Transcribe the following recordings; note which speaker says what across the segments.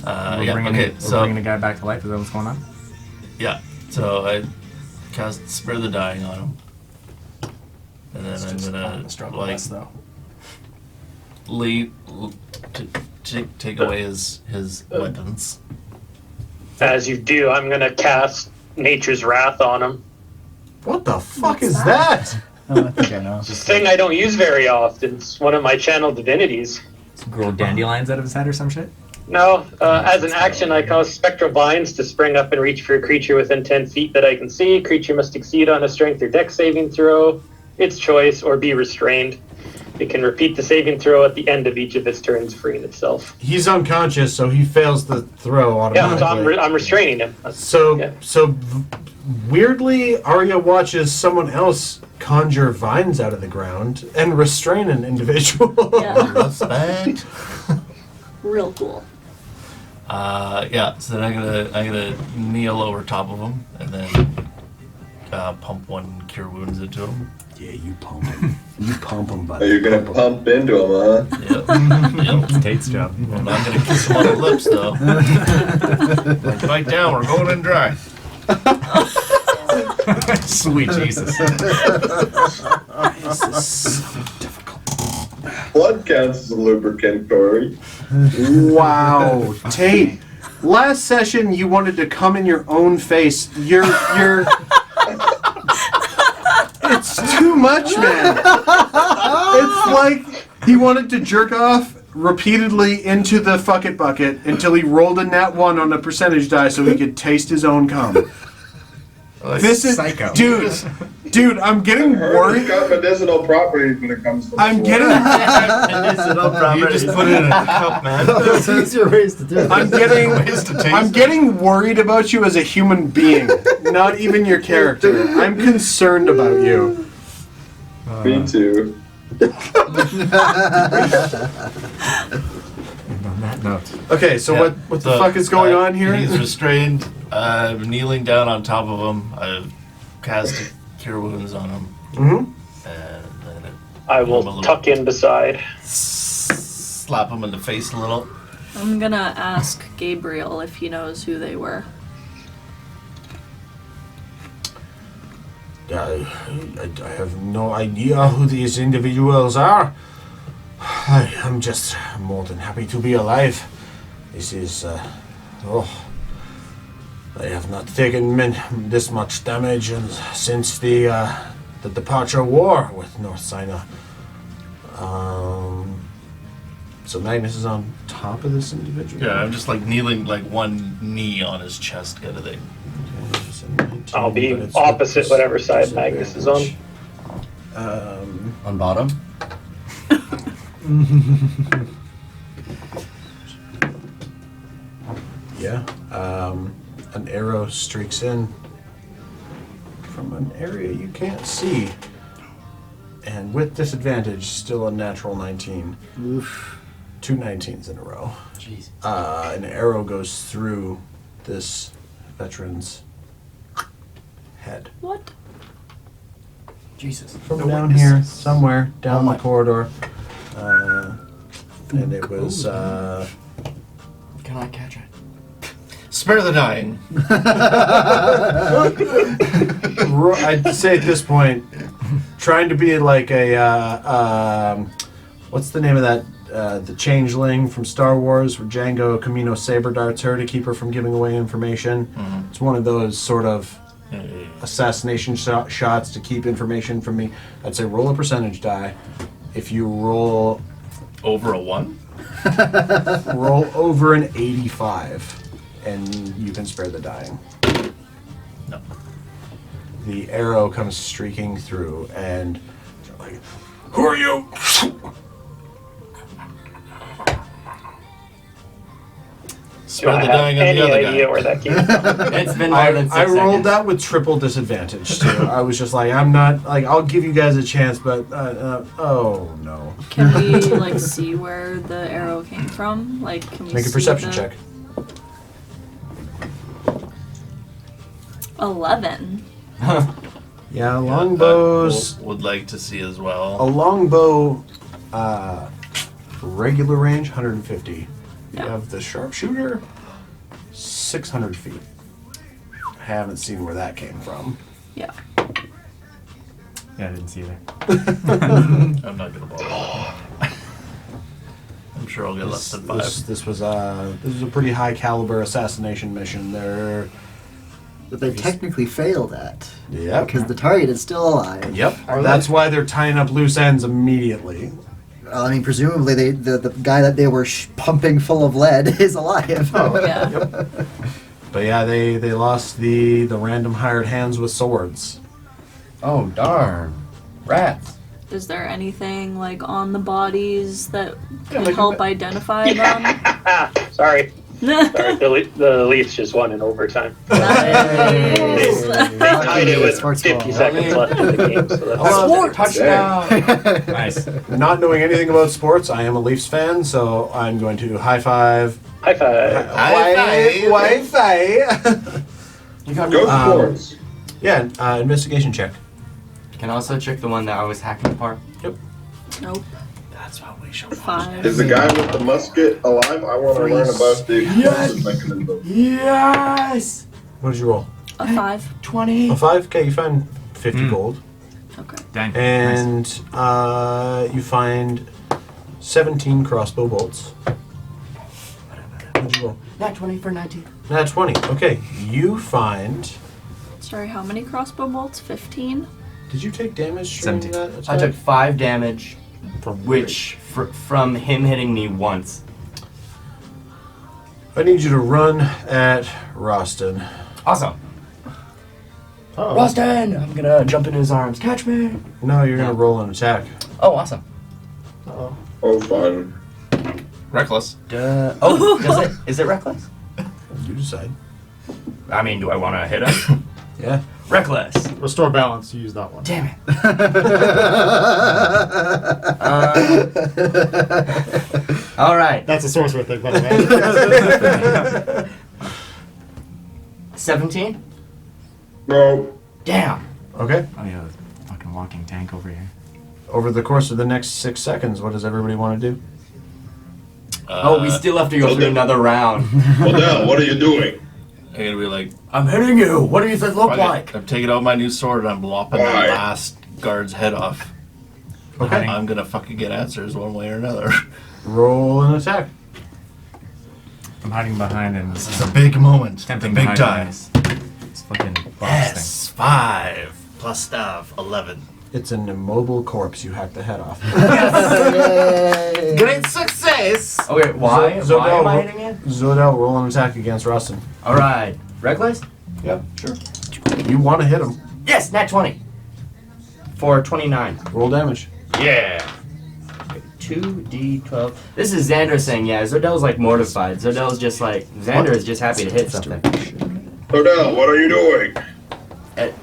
Speaker 1: We're bringing the guy back to life. Is that what's going on?
Speaker 2: Yeah. So I cast Spare the Dying on him. And then I'm gonna
Speaker 1: though.
Speaker 2: take away his weapons.
Speaker 3: As you do, I'm gonna cast Nature's Wrath on him.
Speaker 4: What the fuck is that?
Speaker 1: Oh, I think I know.
Speaker 3: It's a thing I don't use very often. It's one of my channel divinities.
Speaker 1: Grow dandelions out of his head or some shit?
Speaker 3: No, as an action, I cause spectral vines to spring up and reach for a creature within 10 feet that I can see. Creature must succeed on a strength or dex saving throw, its choice, or be restrained. It can repeat the saving throw at the end of each of its turns, freeing itself.
Speaker 4: He's unconscious, so he fails the throw automatically.
Speaker 3: Yeah, so I'm restraining him.
Speaker 4: So weirdly, Arya watches someone else conjure vines out of the ground and restrain an individual.
Speaker 5: Yeah.
Speaker 2: Respect.
Speaker 5: Real cool.
Speaker 2: So then I'm gonna kneel over top of him and then pump one cure wounds into him.
Speaker 4: Yeah, you pump him. You pump him, buddy.
Speaker 6: Are you gonna pump into him, huh?
Speaker 2: Yep.
Speaker 1: It's Tate's job.
Speaker 2: I'm not gonna kiss him on the lips though. Like, bite down, we're going in dry.
Speaker 1: Sweet Jesus.
Speaker 4: This is so difficult.
Speaker 6: Blood counts as a lubricant, Corey.
Speaker 4: Wow, Tate. Last session, you wanted to come in your own face. You're. It's too much, man. It's like he wanted to jerk off repeatedly into the fuck it bucket until he rolled a nat 1 on a percentage die so he could taste his own cum. This is
Speaker 1: psycho.
Speaker 4: Dude, I'm getting worried.
Speaker 6: It's got medicinal properties when it comes to
Speaker 4: I'm getting
Speaker 2: You just put it in a cup, man.
Speaker 7: That's your ways to do it.
Speaker 4: I'm getting worried about you as a human being, not even your character. I'm concerned about you.
Speaker 6: Me too.
Speaker 1: On that note.
Speaker 4: Okay, so what the fuck is going on here?
Speaker 2: He's restrained. I'm kneeling down on top of him. I've cast Cure Wounds on him.
Speaker 4: Mm-hmm.
Speaker 2: And then
Speaker 3: I will tuck in beside.
Speaker 2: Slap him in the face a little.
Speaker 5: I'm gonna ask Gabriel if he knows who they were.
Speaker 4: I have no idea who these individuals are. I am just more than happy to be alive. This is, I have not taken this much damage since the departure war with North Sina. So Magnus is on top of this individual?
Speaker 2: Yeah, I'm just like kneeling, like one knee on his chest kind of thing.
Speaker 3: I'll be opposite whatever side Magnus is on.
Speaker 7: On bottom?
Speaker 4: Yeah. An arrow streaks in from an area you can't see. And with disadvantage, still a natural 19.
Speaker 7: Oof.
Speaker 4: 2 19s in a row.
Speaker 7: Jeez.
Speaker 4: An arrow goes through this veteran's head.
Speaker 5: What?
Speaker 7: Jesus.
Speaker 4: From down here, somewhere down the corridor. And it was,
Speaker 7: Can I catch it?
Speaker 2: Spare the dying.
Speaker 4: I'd say at this point, trying to be like a, what's the name of that, the changeling from Star Wars, where Django Camino saber darts her to keep her from giving away information. Mm-hmm. It's one of those sort of assassination shots to keep information from me. I'd say roll a percentage die. If you roll
Speaker 2: over a 1,
Speaker 4: roll over an 85, and you can spare the dying.
Speaker 2: No.
Speaker 4: The arrow comes streaking through, and you're like, "Who are you?"
Speaker 2: Spare the dying on the other guy.
Speaker 3: Idea where that came from?
Speaker 1: It's been more than 6
Speaker 4: I rolled
Speaker 1: seconds.
Speaker 4: that with triple disadvantage too. I was just like, I'm not like, I'll give you guys a chance, but oh no.
Speaker 5: Can we like see where the arrow came from? Like, can we
Speaker 4: Make a
Speaker 5: see
Speaker 4: perception
Speaker 5: the...
Speaker 4: check.
Speaker 5: 11.
Speaker 4: Yeah, longbows.
Speaker 2: Would like to see as well.
Speaker 4: A longbow, regular range 150. You
Speaker 5: Yeah.
Speaker 4: have the sharpshooter, 600 feet. Haven't seen where that came from.
Speaker 5: Yeah.
Speaker 1: Yeah, I didn't see either.
Speaker 2: I'm not gonna bother. I'm sure I'll get less than 5.
Speaker 4: This was a pretty high caliber assassination mission. They're
Speaker 7: That they technically failed at.
Speaker 4: Yep.
Speaker 7: Because the target is still alive.
Speaker 4: Yep.
Speaker 7: Are
Speaker 4: That's why they're tying up loose ends immediately.
Speaker 7: I mean, presumably the guy that they were pumping full of lead is alive.
Speaker 4: Oh,
Speaker 5: Yeah.
Speaker 4: Yep. But yeah, they lost the random hired hands with swords.
Speaker 8: Oh, darn. Rats.
Speaker 5: Is there anything like on the bodies that
Speaker 4: Yeah,
Speaker 5: can
Speaker 4: like-
Speaker 5: help identify them?
Speaker 3: Sorry. Sorry, the Leafs just won in overtime.
Speaker 5: Nice.
Speaker 3: They tied it with
Speaker 7: Sports
Speaker 3: 50
Speaker 7: ball.
Speaker 3: seconds left in the game. So that's
Speaker 4: Oh,
Speaker 8: Touchdown.
Speaker 1: Nice.
Speaker 4: Not knowing anything about sports, I am a Leafs fan, so I'm going to high five.
Speaker 3: High five.
Speaker 4: Wi-Fi.
Speaker 8: You got
Speaker 6: Go
Speaker 4: Um,
Speaker 6: sports.
Speaker 4: Yeah, investigation check.
Speaker 8: Can also check the one that I was hacking apart.
Speaker 5: Nope.
Speaker 4: That's what we should
Speaker 5: 5.
Speaker 6: Is the guy with the musket alive? I want to learn about the explosive mechanism.
Speaker 8: Yes!
Speaker 4: What did you roll?
Speaker 5: A 5.
Speaker 8: 20.
Speaker 4: A 5? Okay, you find 50 gold.
Speaker 5: Okay.
Speaker 1: Dang. Nice.
Speaker 4: And you find 17 crossbow bolts. What did you roll?
Speaker 8: Not 20 for 19.
Speaker 4: Nat 20. Okay, you find...
Speaker 5: Sorry, how many crossbow bolts? 15?
Speaker 4: Did you take damage during
Speaker 1: 17.
Speaker 4: that attack?
Speaker 8: I took 5 damage, from him hitting me once.
Speaker 4: I need you to run at Roston.
Speaker 8: Awesome. Roston! I'm gonna jump in his arms. Catch me!
Speaker 4: No, you're going to roll an attack.
Speaker 8: Oh, awesome.
Speaker 6: Oh, fun.
Speaker 2: Reckless.
Speaker 8: Oh, is it reckless?
Speaker 4: You decide.
Speaker 8: I mean, do I want to hit him?
Speaker 4: Yeah.
Speaker 8: Reckless.
Speaker 9: Restore balance. Use that one.
Speaker 8: Damn it. 'Alright.
Speaker 9: That's a sorcerer thing, by the way.
Speaker 8: 17?
Speaker 6: No.
Speaker 8: Damn.
Speaker 4: Okay.
Speaker 1: Oh yeah, fucking walking tank over here.
Speaker 4: Over the course of the next 6 seconds, what does everybody want to do?
Speaker 8: Oh, we still have to go through another round.
Speaker 6: Odell, what are you doing?
Speaker 2: I'm gonna be like,
Speaker 8: I'm hitting you. What do you think look
Speaker 2: fuck
Speaker 8: like?
Speaker 2: it. I'm taking out my new sword and I'm lopping the
Speaker 6: Why?
Speaker 2: last guard's head off.
Speaker 4: Okay.
Speaker 2: I'm gonna fucking get answers one way or another.
Speaker 4: Roll an attack.
Speaker 1: I'm hiding behind and
Speaker 2: This is a big moment.
Speaker 1: tempting
Speaker 2: The big
Speaker 1: behind
Speaker 2: time.
Speaker 1: It's fucking boss
Speaker 2: Yes, 5 plus stuff, 11.
Speaker 4: It's an immobile corpse. You hack the head off.
Speaker 2: Great success!
Speaker 8: Okay, why?
Speaker 4: Zo-
Speaker 8: Why am I
Speaker 4: Zodel,
Speaker 8: hitting it?
Speaker 4: Zodel, roll an attack against Roston.
Speaker 8: Alright. Reckless?
Speaker 4: Yep, sure. You want to hit him.
Speaker 8: Yes, nat 20. For 29.
Speaker 4: Roll damage.
Speaker 8: Yeah. 2d12. This is Xander saying, yeah, Zodel's like mortified. Zodel's just like, Xander is just happy to hit something.
Speaker 6: Odell, what are you doing?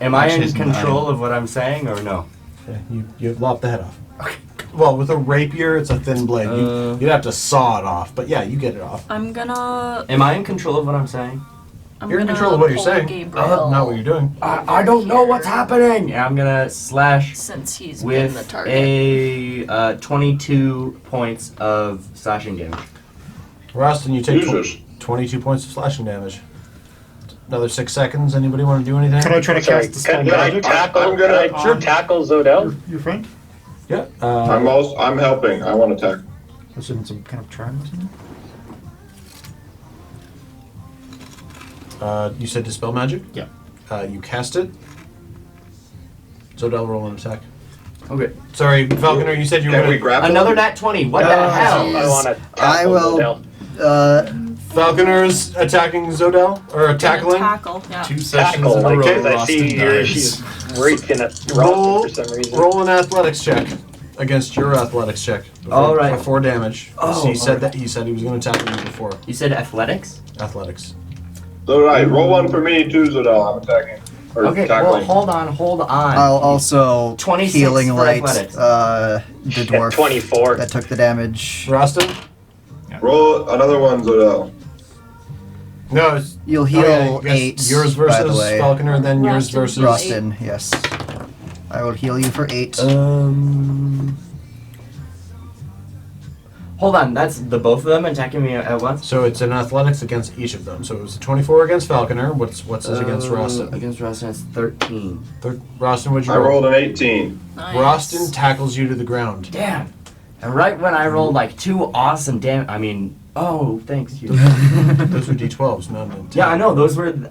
Speaker 8: Am I in
Speaker 2: She's
Speaker 8: control of what I'm saying or no?
Speaker 4: Okay, you lop the head off. Well, with a rapier, it's a thin blade. You'd have to saw it off, but yeah, you get it off.
Speaker 5: I'm gonna.
Speaker 8: Am I in control of what I'm saying?
Speaker 4: You're in
Speaker 5: gonna
Speaker 4: control of what you're
Speaker 5: pull
Speaker 4: saying.
Speaker 5: Gabriel
Speaker 4: Not what you're doing.
Speaker 8: I don't know what's happening! Yeah, I'm gonna slash
Speaker 5: Since he's been the
Speaker 8: with
Speaker 5: target.
Speaker 8: a 22 points of slashing damage.
Speaker 4: Roston, you take
Speaker 6: Jesus.
Speaker 4: 22 points of slashing damage. Another 6 seconds. Anybody want to do anything?
Speaker 9: Can I try to
Speaker 3: Sorry,
Speaker 9: cast Dispel
Speaker 3: can I
Speaker 9: Magic?
Speaker 3: tackle?
Speaker 6: I'm gonna-
Speaker 3: Can I tackle Zodel?
Speaker 9: Your friend?
Speaker 4: Yeah.
Speaker 6: I'm helping. I want to attack.
Speaker 9: Was it in some kind of charm or something?
Speaker 4: You said Dispel Magic?
Speaker 9: Yeah.
Speaker 4: You cast it. Zodel, roll an attack.
Speaker 8: Okay.
Speaker 4: Sorry, Falconer, you said you were
Speaker 6: Can we
Speaker 4: going to...
Speaker 6: grapple?
Speaker 8: Another nat 20. What the hell?
Speaker 3: I want to tackle
Speaker 7: I will.
Speaker 3: Zodel.
Speaker 4: Falconer's attacking Zodel? Or
Speaker 5: Gonna
Speaker 4: tackling?
Speaker 5: Tackle, yeah.
Speaker 2: 2 sessions
Speaker 3: Tackle,
Speaker 2: in a
Speaker 3: like,
Speaker 2: row,
Speaker 3: because I see
Speaker 2: Roston
Speaker 3: she's
Speaker 2: dies.
Speaker 3: raking at
Speaker 4: Roll,
Speaker 3: Roston for some reason.
Speaker 4: roll an athletics check against your athletics check.
Speaker 8: All right.
Speaker 4: For 4 damage.
Speaker 8: Oh,
Speaker 4: he said
Speaker 8: all
Speaker 4: that he said he was going to tackle you before.
Speaker 8: You said athletics?
Speaker 4: Athletics.
Speaker 6: Alright, roll one for me too, Zodel. I'm attacking. Or
Speaker 8: Okay,
Speaker 6: tackling.
Speaker 8: well, hold on.
Speaker 7: I'll also
Speaker 8: 26
Speaker 7: healing
Speaker 8: for
Speaker 7: light
Speaker 8: athletics.
Speaker 7: the
Speaker 3: At
Speaker 7: dwarf
Speaker 3: 24.
Speaker 7: that took the damage.
Speaker 4: Roston?
Speaker 6: Roll another one, Zodel.
Speaker 4: No, it's...
Speaker 7: You'll heal
Speaker 4: I guess
Speaker 7: 8.
Speaker 4: Yours
Speaker 7: by the
Speaker 4: versus
Speaker 7: way.
Speaker 4: Falconer, and then yours
Speaker 5: Roston.
Speaker 4: versus...
Speaker 7: Roston, yes. I will heal you for 8.
Speaker 8: Hold on, that's the both of them attacking me at once?
Speaker 4: So it's an athletics against each of them. So it was a 24 against Falconer. What's it against Rostin?
Speaker 8: Against Rostin, it's 13.
Speaker 4: Rostin, what'd you
Speaker 6: I
Speaker 4: roll?
Speaker 6: rolled an 18.
Speaker 5: Nice.
Speaker 4: Rostin tackles you to the ground.
Speaker 8: Damn. And right when I rolled like 2 awesome oh, thanks you.
Speaker 4: Those were d12s, not an
Speaker 8: Yeah, I know.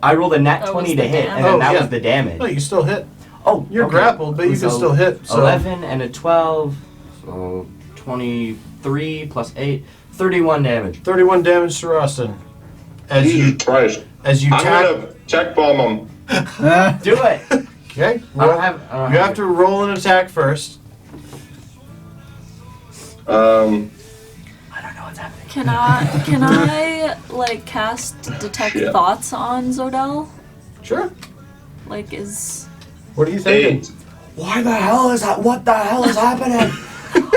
Speaker 8: I rolled a nat
Speaker 5: That
Speaker 8: 20
Speaker 5: was
Speaker 8: to
Speaker 5: the
Speaker 8: hit,
Speaker 5: damage.
Speaker 8: and then
Speaker 4: Oh,
Speaker 8: that
Speaker 4: yeah.
Speaker 8: was the damage.
Speaker 4: No, you still hit.
Speaker 8: Oh,
Speaker 4: You're
Speaker 8: okay.
Speaker 4: grappled, but you can
Speaker 8: So,
Speaker 4: still hit. So
Speaker 8: 11 and a 12, so 23 plus 8, 31 damage.
Speaker 4: 31 damage to Rostin.
Speaker 6: Jesus Christ.
Speaker 4: As you
Speaker 6: I'm
Speaker 4: tack.
Speaker 6: gonna check bomb him.
Speaker 8: Do it!
Speaker 4: Okay.
Speaker 8: I don't have.
Speaker 4: You have to roll an attack first.
Speaker 8: I don't know what's happening.
Speaker 5: Can I like cast detect
Speaker 6: Shit.
Speaker 5: thoughts on Zodel?
Speaker 4: Sure.
Speaker 5: Like is
Speaker 4: What are you thinking?
Speaker 6: 8.
Speaker 8: Why the hell is that? What the hell is happening?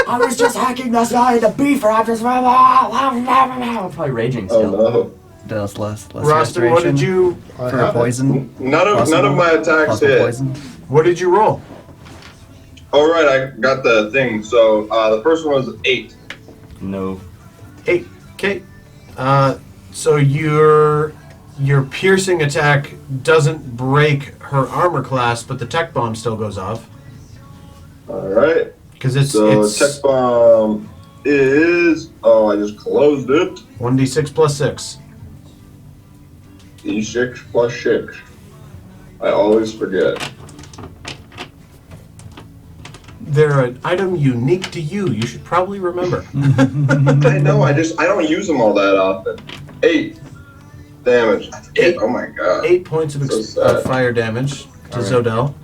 Speaker 8: I was just hacking this guy into beef, I'm just. I'm probably raging
Speaker 6: Oh
Speaker 8: still.
Speaker 6: no.
Speaker 7: Does less
Speaker 4: Rostin, what did you
Speaker 9: I
Speaker 7: for
Speaker 9: have it.
Speaker 7: poison?
Speaker 6: None of my attacks
Speaker 7: Possible
Speaker 6: hit.
Speaker 7: poison.
Speaker 4: what did you roll?
Speaker 6: Oh right, I got the thing. So the first one was 8.
Speaker 8: No.
Speaker 4: 8. Okay. So your piercing attack doesn't break her armor class, but the tech bomb still goes off.
Speaker 6: All right.
Speaker 4: Because it's
Speaker 6: So tech bomb is I just closed it.
Speaker 4: 1d6 plus 6.
Speaker 6: D6 plus 6. I always forget.
Speaker 4: They're an item unique to you. You should probably remember.
Speaker 6: I know. I don't use them all that often. 8 damage.
Speaker 4: 8.
Speaker 6: Oh my god.
Speaker 4: 8 points of
Speaker 6: So sad.
Speaker 4: fire damage to
Speaker 8: All right.
Speaker 4: Zodel.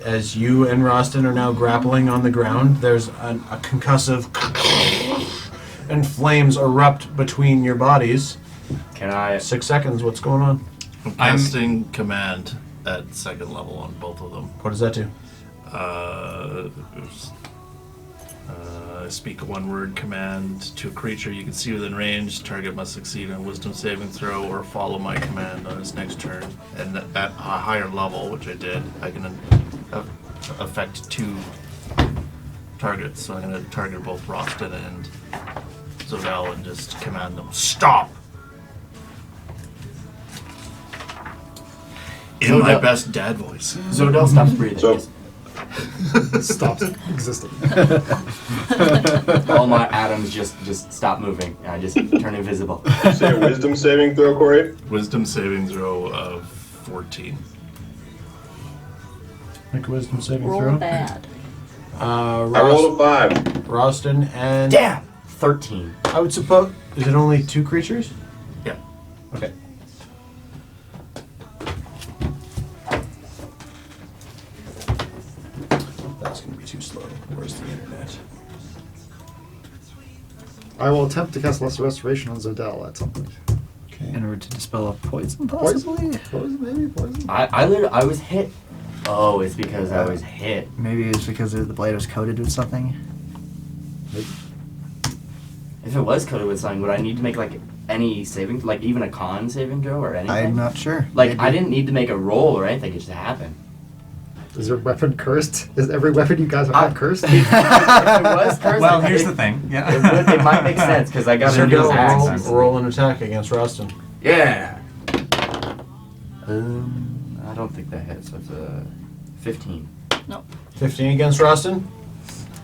Speaker 4: As you and Rostin are now grappling on the ground, there's a concussive and flames erupt between your bodies.
Speaker 8: Can I?
Speaker 4: 6 seconds, what's going on?
Speaker 2: I'm casting command at 2nd level on both of them.
Speaker 4: What does that do?
Speaker 2: Speak a 1-word command to a creature you can see within range. Target must succeed on a wisdom saving throw or follow my command on its next turn. And at a higher level, which I did, I can affect 2 targets. So I'm going to target both Rostin and Zodel and just command them, stop! In my
Speaker 8: Zodel-
Speaker 2: best dad voice.
Speaker 8: Zodel stops breathing.
Speaker 6: So-
Speaker 9: Stops existing.
Speaker 8: All my atoms just stop moving. And I just turn invisible.
Speaker 6: Say a wisdom saving throw, Corey.
Speaker 2: Wisdom saving throw of 14.
Speaker 4: Make a wisdom saving
Speaker 5: roll
Speaker 4: throw.
Speaker 5: bad?
Speaker 6: I rolled a 5.
Speaker 4: Rostin and...
Speaker 8: Damn! 13.
Speaker 4: I would suppose... Is it only 2 creatures?
Speaker 2: Yeah.
Speaker 4: Okay. That's going to be too slow. Where's the internet?
Speaker 9: I will attempt to cast Lesser Restoration on Zodel at some point.
Speaker 4: Okay.
Speaker 7: In order to dispel a poison,
Speaker 9: Poison?
Speaker 7: possibly?
Speaker 9: Poison, maybe? Poison?
Speaker 8: I was hit. Oh, it's because I was hit.
Speaker 7: Maybe it's because the blade was coated with something.
Speaker 8: If it was coated with something, would I need to make like any saving, like even a con saving throw or anything?
Speaker 7: I'm not sure.
Speaker 8: Like
Speaker 7: Maybe.
Speaker 8: I didn't need to make a roll or anything; it just happened.
Speaker 9: Is your weapon cursed? Is every weapon you guys have cursed?
Speaker 8: If it was cursed,
Speaker 1: Well,
Speaker 8: it-
Speaker 1: here's
Speaker 8: it-
Speaker 1: the thing.
Speaker 8: It,
Speaker 1: Yeah.
Speaker 8: it might make sense because I got a new axe.
Speaker 4: Roll an attack against Rostin.
Speaker 8: Yeah. I don't think that hits. That's a 15.
Speaker 4: 15 against Rostin.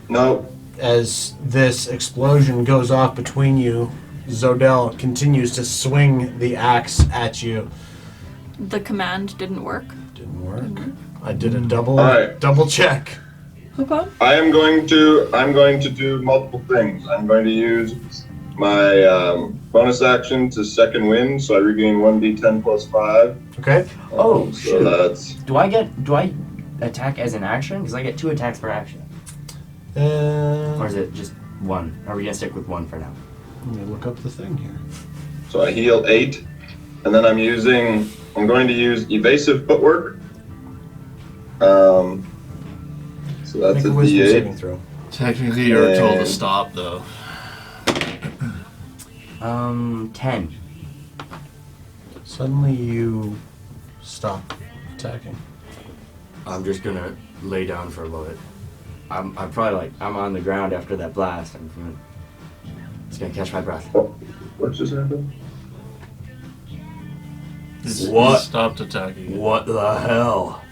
Speaker 6: No.
Speaker 4: As this explosion goes off between you, Zodel continues to swing the axe at you.
Speaker 5: The command didn't work.
Speaker 4: Didn't work. I did a double
Speaker 6: Alright.
Speaker 4: double check.
Speaker 5: Okay.
Speaker 6: I'm going to do multiple things. I'm going to use my bonus action to second wind, so I regain 1d10 plus 5.
Speaker 4: Okay.
Speaker 8: Oh,
Speaker 6: So
Speaker 8: shoot.
Speaker 6: that's
Speaker 8: Do I attack as an action? Because I get 2 attacks per action. Or is it just 1? Are we gonna stick with 1 for now?
Speaker 4: Let me look up the thing here.
Speaker 6: so I heal 8, and then I'm going to use evasive footwork. So that's
Speaker 4: Make
Speaker 6: a
Speaker 4: a wisdom
Speaker 6: d8.
Speaker 4: saving throw.
Speaker 2: Technically, you're told to
Speaker 6: And-
Speaker 2: stop, though.
Speaker 8: 10.
Speaker 4: Suddenly you stop attacking.
Speaker 8: I'm just gonna lay down for a moment. I'm probably like, I'm on the ground after that blast. I'm feeling Just gonna catch my breath.
Speaker 6: What just happened?
Speaker 2: He's
Speaker 8: What?
Speaker 2: stopped attacking.
Speaker 8: What the hell?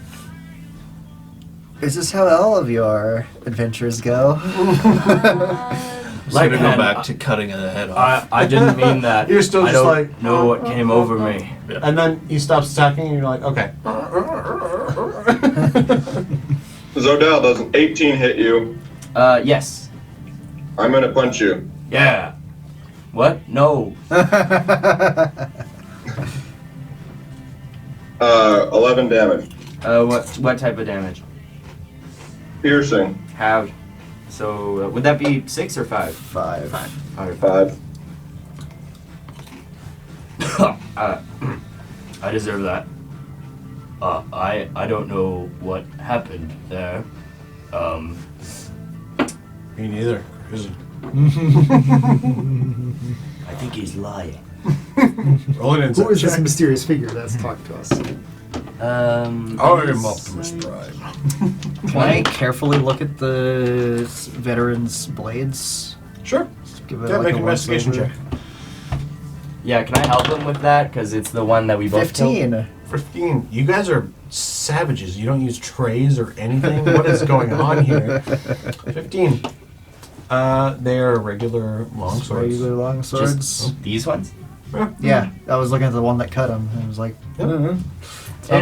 Speaker 7: Is this how all of your adventures go?
Speaker 2: He's gonna go back to cutting the head off.
Speaker 8: I didn't mean that.
Speaker 4: You're still
Speaker 8: I
Speaker 4: just
Speaker 8: don't
Speaker 4: like-
Speaker 8: know what came over me.
Speaker 4: And then he stops attacking, and you're like, okay.
Speaker 6: Zodell, does an 18 hit you?
Speaker 8: Yes.
Speaker 6: I'm gonna punch you.
Speaker 8: Yeah. What? No.
Speaker 6: 11 damage.
Speaker 8: What type of damage?
Speaker 6: Piercing.
Speaker 8: How? So would that be 6 or 5?
Speaker 7: 5.
Speaker 6: 5.
Speaker 8: I deserve that. I don't know what happened there.
Speaker 4: Me neither.
Speaker 8: I think he's lying.
Speaker 4: Roll an
Speaker 9: Who
Speaker 4: insight
Speaker 9: is this
Speaker 4: check.
Speaker 9: mysterious figure that's talking to us?
Speaker 4: I am Optimus Prime.
Speaker 7: Can I carefully look at the veteran's blades?
Speaker 4: Sure.
Speaker 7: Just give it
Speaker 4: Yeah,
Speaker 7: like
Speaker 4: make
Speaker 7: a
Speaker 4: an investigation
Speaker 7: once-over.
Speaker 4: check.
Speaker 8: Yeah, can I help him with that? Because it's the one that we both killed.
Speaker 7: 15.
Speaker 4: 15. You guys are savages. You don't use trays or anything. What is going on here? 15. They are regular long swords.
Speaker 7: Regular long swords.
Speaker 8: Just these ones?
Speaker 7: Yeah, I was looking at the one that cut him. And I was like,
Speaker 8: And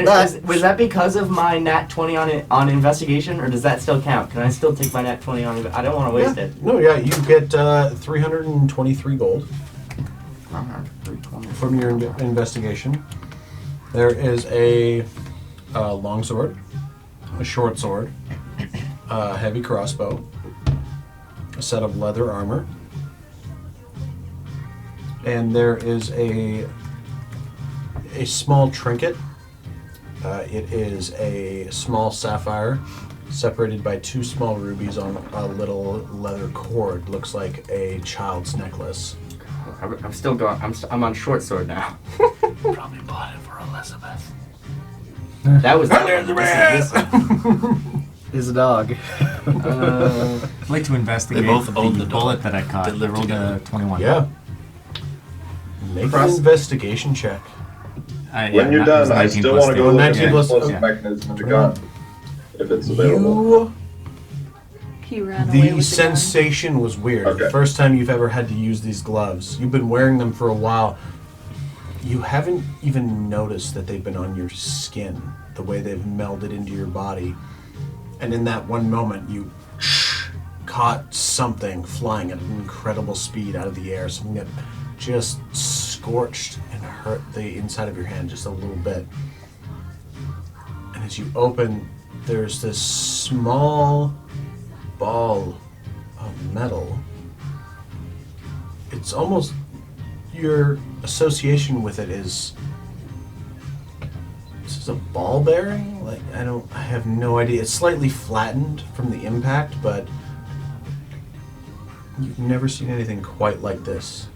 Speaker 7: that.
Speaker 8: was that because of my nat 20 on investigation, or does that still count? Can I still take my nat 20 on? I don't want to waste it.
Speaker 4: No, yeah, you get 323 gold from your investigation. There is a long sword, a short sword, a heavy crossbow, a set of leather armor, and there is a small trinket. It is a small sapphire separated by 2 small rubies on a little leather cord. Looks like a child's necklace.
Speaker 8: I'm still going. I'm on short sword now.
Speaker 2: Probably bought it for Elizabeth.
Speaker 8: That was this one.
Speaker 7: Is a dog.
Speaker 1: I'd like to investigate
Speaker 2: They both own the
Speaker 1: bullet
Speaker 2: dog.
Speaker 1: that I caught.
Speaker 2: They
Speaker 1: I
Speaker 2: live
Speaker 1: rolled
Speaker 2: together.
Speaker 1: a 21.
Speaker 4: Yeah. Make an investigation check.
Speaker 6: When you're done, I still want to go look at
Speaker 4: 19
Speaker 6: the
Speaker 4: plus-
Speaker 6: explosive
Speaker 1: yeah.
Speaker 6: mechanism of the gun, if it's available.
Speaker 5: He ran away
Speaker 4: The
Speaker 5: with
Speaker 4: sensation was weird.
Speaker 6: Okay.
Speaker 4: The first time you've ever had to use these gloves. You've been wearing them for a while. You haven't even noticed that they've been on your skin, the way they've melded into your body. And in that one moment, you caught something flying at an incredible speed out of the air, something that just scorched and hurt the inside of your hand just a little bit. And as you open, there's this small ball of metal. It's almost, your association with it is, this is a ball bearing? Like, I have no idea. It's slightly flattened from the impact, but you've never seen anything quite like this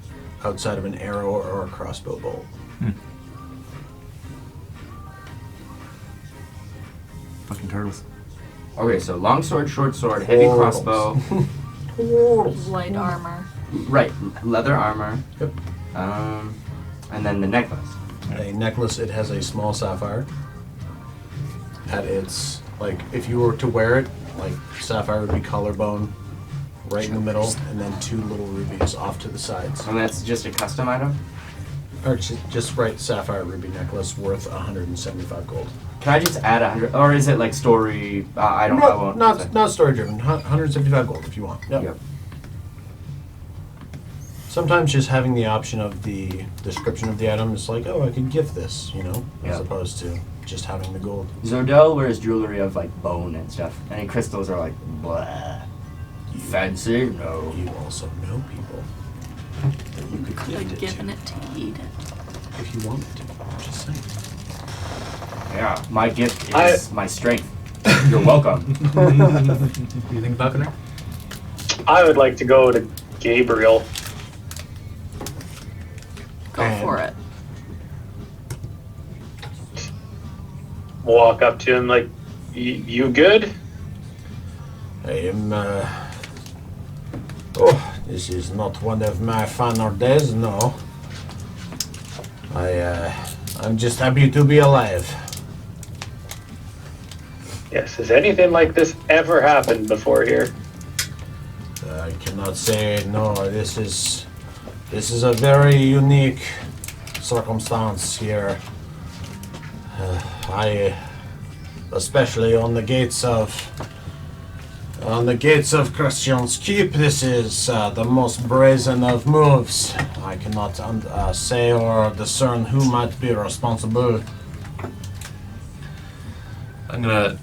Speaker 4: outside of an arrow or a crossbow bolt.
Speaker 1: Fucking turtles.
Speaker 8: Okay, so long sword, short sword, heavy crossbow.
Speaker 5: light armor.
Speaker 8: Right, leather armor.
Speaker 4: Yep.
Speaker 8: And then the necklace.
Speaker 4: A necklace, it has a small sapphire. At its, like, if you were to wear it, like, sapphire would be collarbone, right in the middle, and then 2 little rubies off to the sides.
Speaker 8: And that's just a custom item?
Speaker 4: Or just write sapphire ruby necklace worth 175 gold.
Speaker 8: Can I just add 100? Or is it like story? I won't.
Speaker 4: Not story driven. 175 gold if you want. Yep.
Speaker 8: Yep.
Speaker 4: Sometimes just having the option of the description of the item is like, oh, I could gift this, as
Speaker 8: Yeah.
Speaker 4: opposed to just having the gold.
Speaker 8: Zordell wears jewelry of like bone and stuff. Any crystals are like, blah. Fancy? No.
Speaker 4: You also know people that you could
Speaker 5: Could
Speaker 4: gift
Speaker 5: have
Speaker 4: it
Speaker 5: given
Speaker 4: to
Speaker 5: it to Eden.
Speaker 4: if you wanted to. I'm just saying.
Speaker 8: Yeah, my gift is my strength. You're welcome.
Speaker 1: What do you think, Buckner?
Speaker 3: I would like to go to Gabriel.
Speaker 5: Go for it.
Speaker 3: Walk up to him like, you good?
Speaker 4: I am, This is not one of my finer days, no. I'm just happy to be alive.
Speaker 3: Yes, has anything like this ever happened before here?
Speaker 4: I cannot say no. This is a very unique circumstance here. Especially on the gates of Christian's Keep, this is the most brazen of moves. I cannot say or discern who might be responsible.
Speaker 2: I'm gonna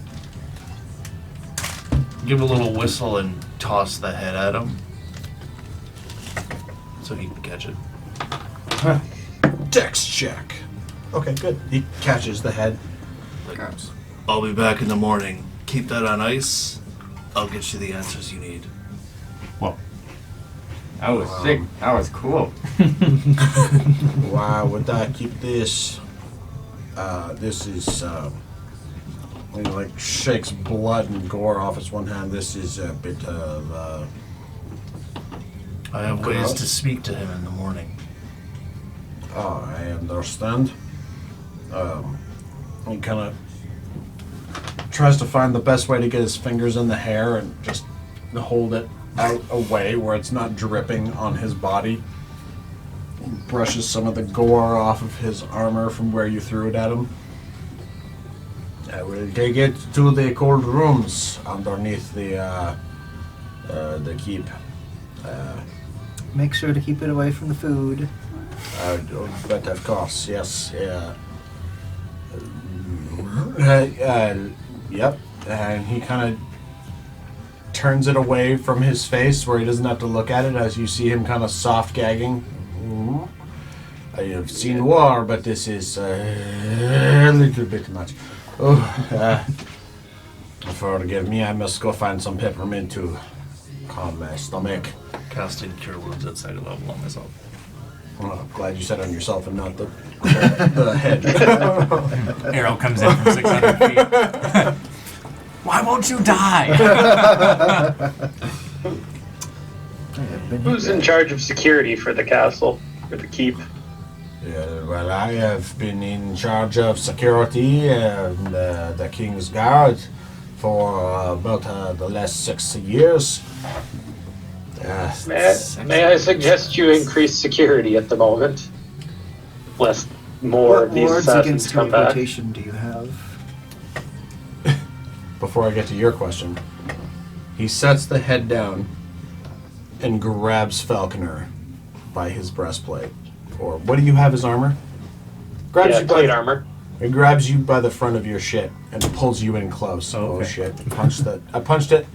Speaker 2: give a little whistle and toss the head at him so he can catch it.
Speaker 4: Dex check. Okay, good. He catches the head.
Speaker 2: I'll be back in the morning. Keep that on ice. I'll get you the answers you need.
Speaker 10: That was sick. That was cool.
Speaker 4: Why would I keep this? This is he like shakes blood and gore off his one hand. This is a bit of
Speaker 2: I have ways
Speaker 4: gross.
Speaker 2: to speak to him in the morning.
Speaker 4: Oh, I understand. He kind of tries to find the best way to get his fingers in the hair and just hold it out away where it's not dripping on his body. Brushes some of the gore off of his armor from where you threw it at him. I will take it to the cold rooms underneath the keep.
Speaker 7: Make sure to keep it away from the food.
Speaker 4: But of course, yes. Yep. And he kind of turns it away from his face where he doesn't have to look at it as you see him kind of soft gagging. I have seen war, but this is a little bit much. Oh, forgive me, I must go find some peppermint to calm my stomach.
Speaker 2: Casting Cure Wounds at second level on myself.
Speaker 4: Well, I'm glad you said it on yourself and not the head.
Speaker 1: Arrow comes in from 600 feet. Why won't you die?
Speaker 3: Who's in charge of security for the castle, for the keep?
Speaker 4: Yeah, well, I have been in charge of security and the King's Guard for about the last 6 years.
Speaker 3: May I suggest you increase security at the moment? Lest more
Speaker 7: What
Speaker 3: of these
Speaker 7: wards
Speaker 3: assassins
Speaker 7: against
Speaker 3: come back.
Speaker 7: reputation do you have?
Speaker 4: Before I get to your question, he sets the head down and grabs Falconer by his breastplate. Or what do you have as armor? Grabs
Speaker 3: Yeah,
Speaker 4: you
Speaker 3: plate
Speaker 4: by,
Speaker 3: armor.
Speaker 4: It grabs you by the front of your shit and pulls you in close.
Speaker 1: Oh, okay.
Speaker 4: Oh shit! Punched it. I punched it.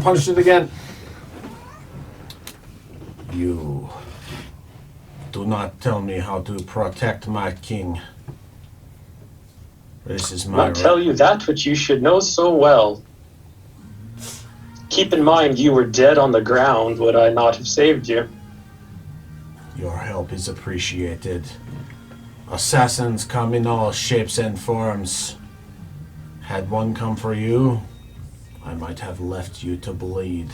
Speaker 4: Punched it again. You do not tell me how to protect my king. This is my
Speaker 3: Not tell you that which you should know so well. Keep in mind you were dead on the ground, would I not have saved you?
Speaker 4: Your help is appreciated. Assassins come in all shapes and forms. Had one come for you, I might have left you to bleed,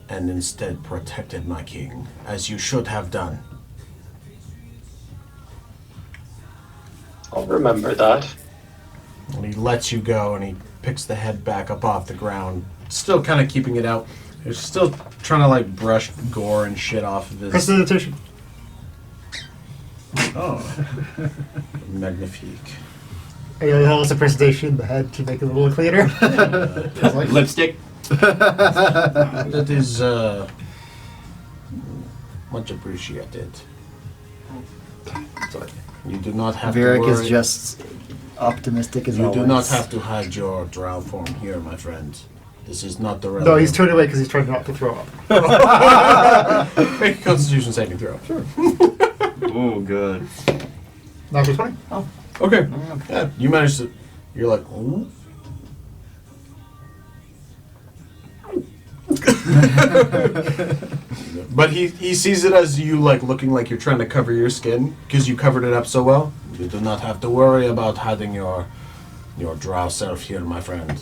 Speaker 4: and instead protected my king, as you should have done.
Speaker 3: I'll remember that.
Speaker 4: And he lets you go, and he picks the head back up off the ground, still kind of keeping it out. He's still trying to like brush gore and shit off of his.
Speaker 9: Prestidigitation.
Speaker 4: Oh, magnifique.
Speaker 9: Are you going to tell us a presentation the head to make it a little cleaner?
Speaker 10: Lipstick.
Speaker 4: That is much appreciated. You do not have to
Speaker 7: Varric
Speaker 4: worry.
Speaker 7: is just optimistic as
Speaker 4: You
Speaker 7: always.
Speaker 4: do not have to hide your drow form here, my friend. This is not the
Speaker 9: No, he's turning away because he's trying not to throw up.
Speaker 4: Make a Constitution saving throw. Sure.
Speaker 10: Ooh, good.
Speaker 9: Natural 20.
Speaker 4: Okay. Yeah, you managed to. You're like, ooh. But he sees it as you like looking like you're trying to cover your skin because you covered it up so well. You do not have to worry about hiding your drow self here, my friend.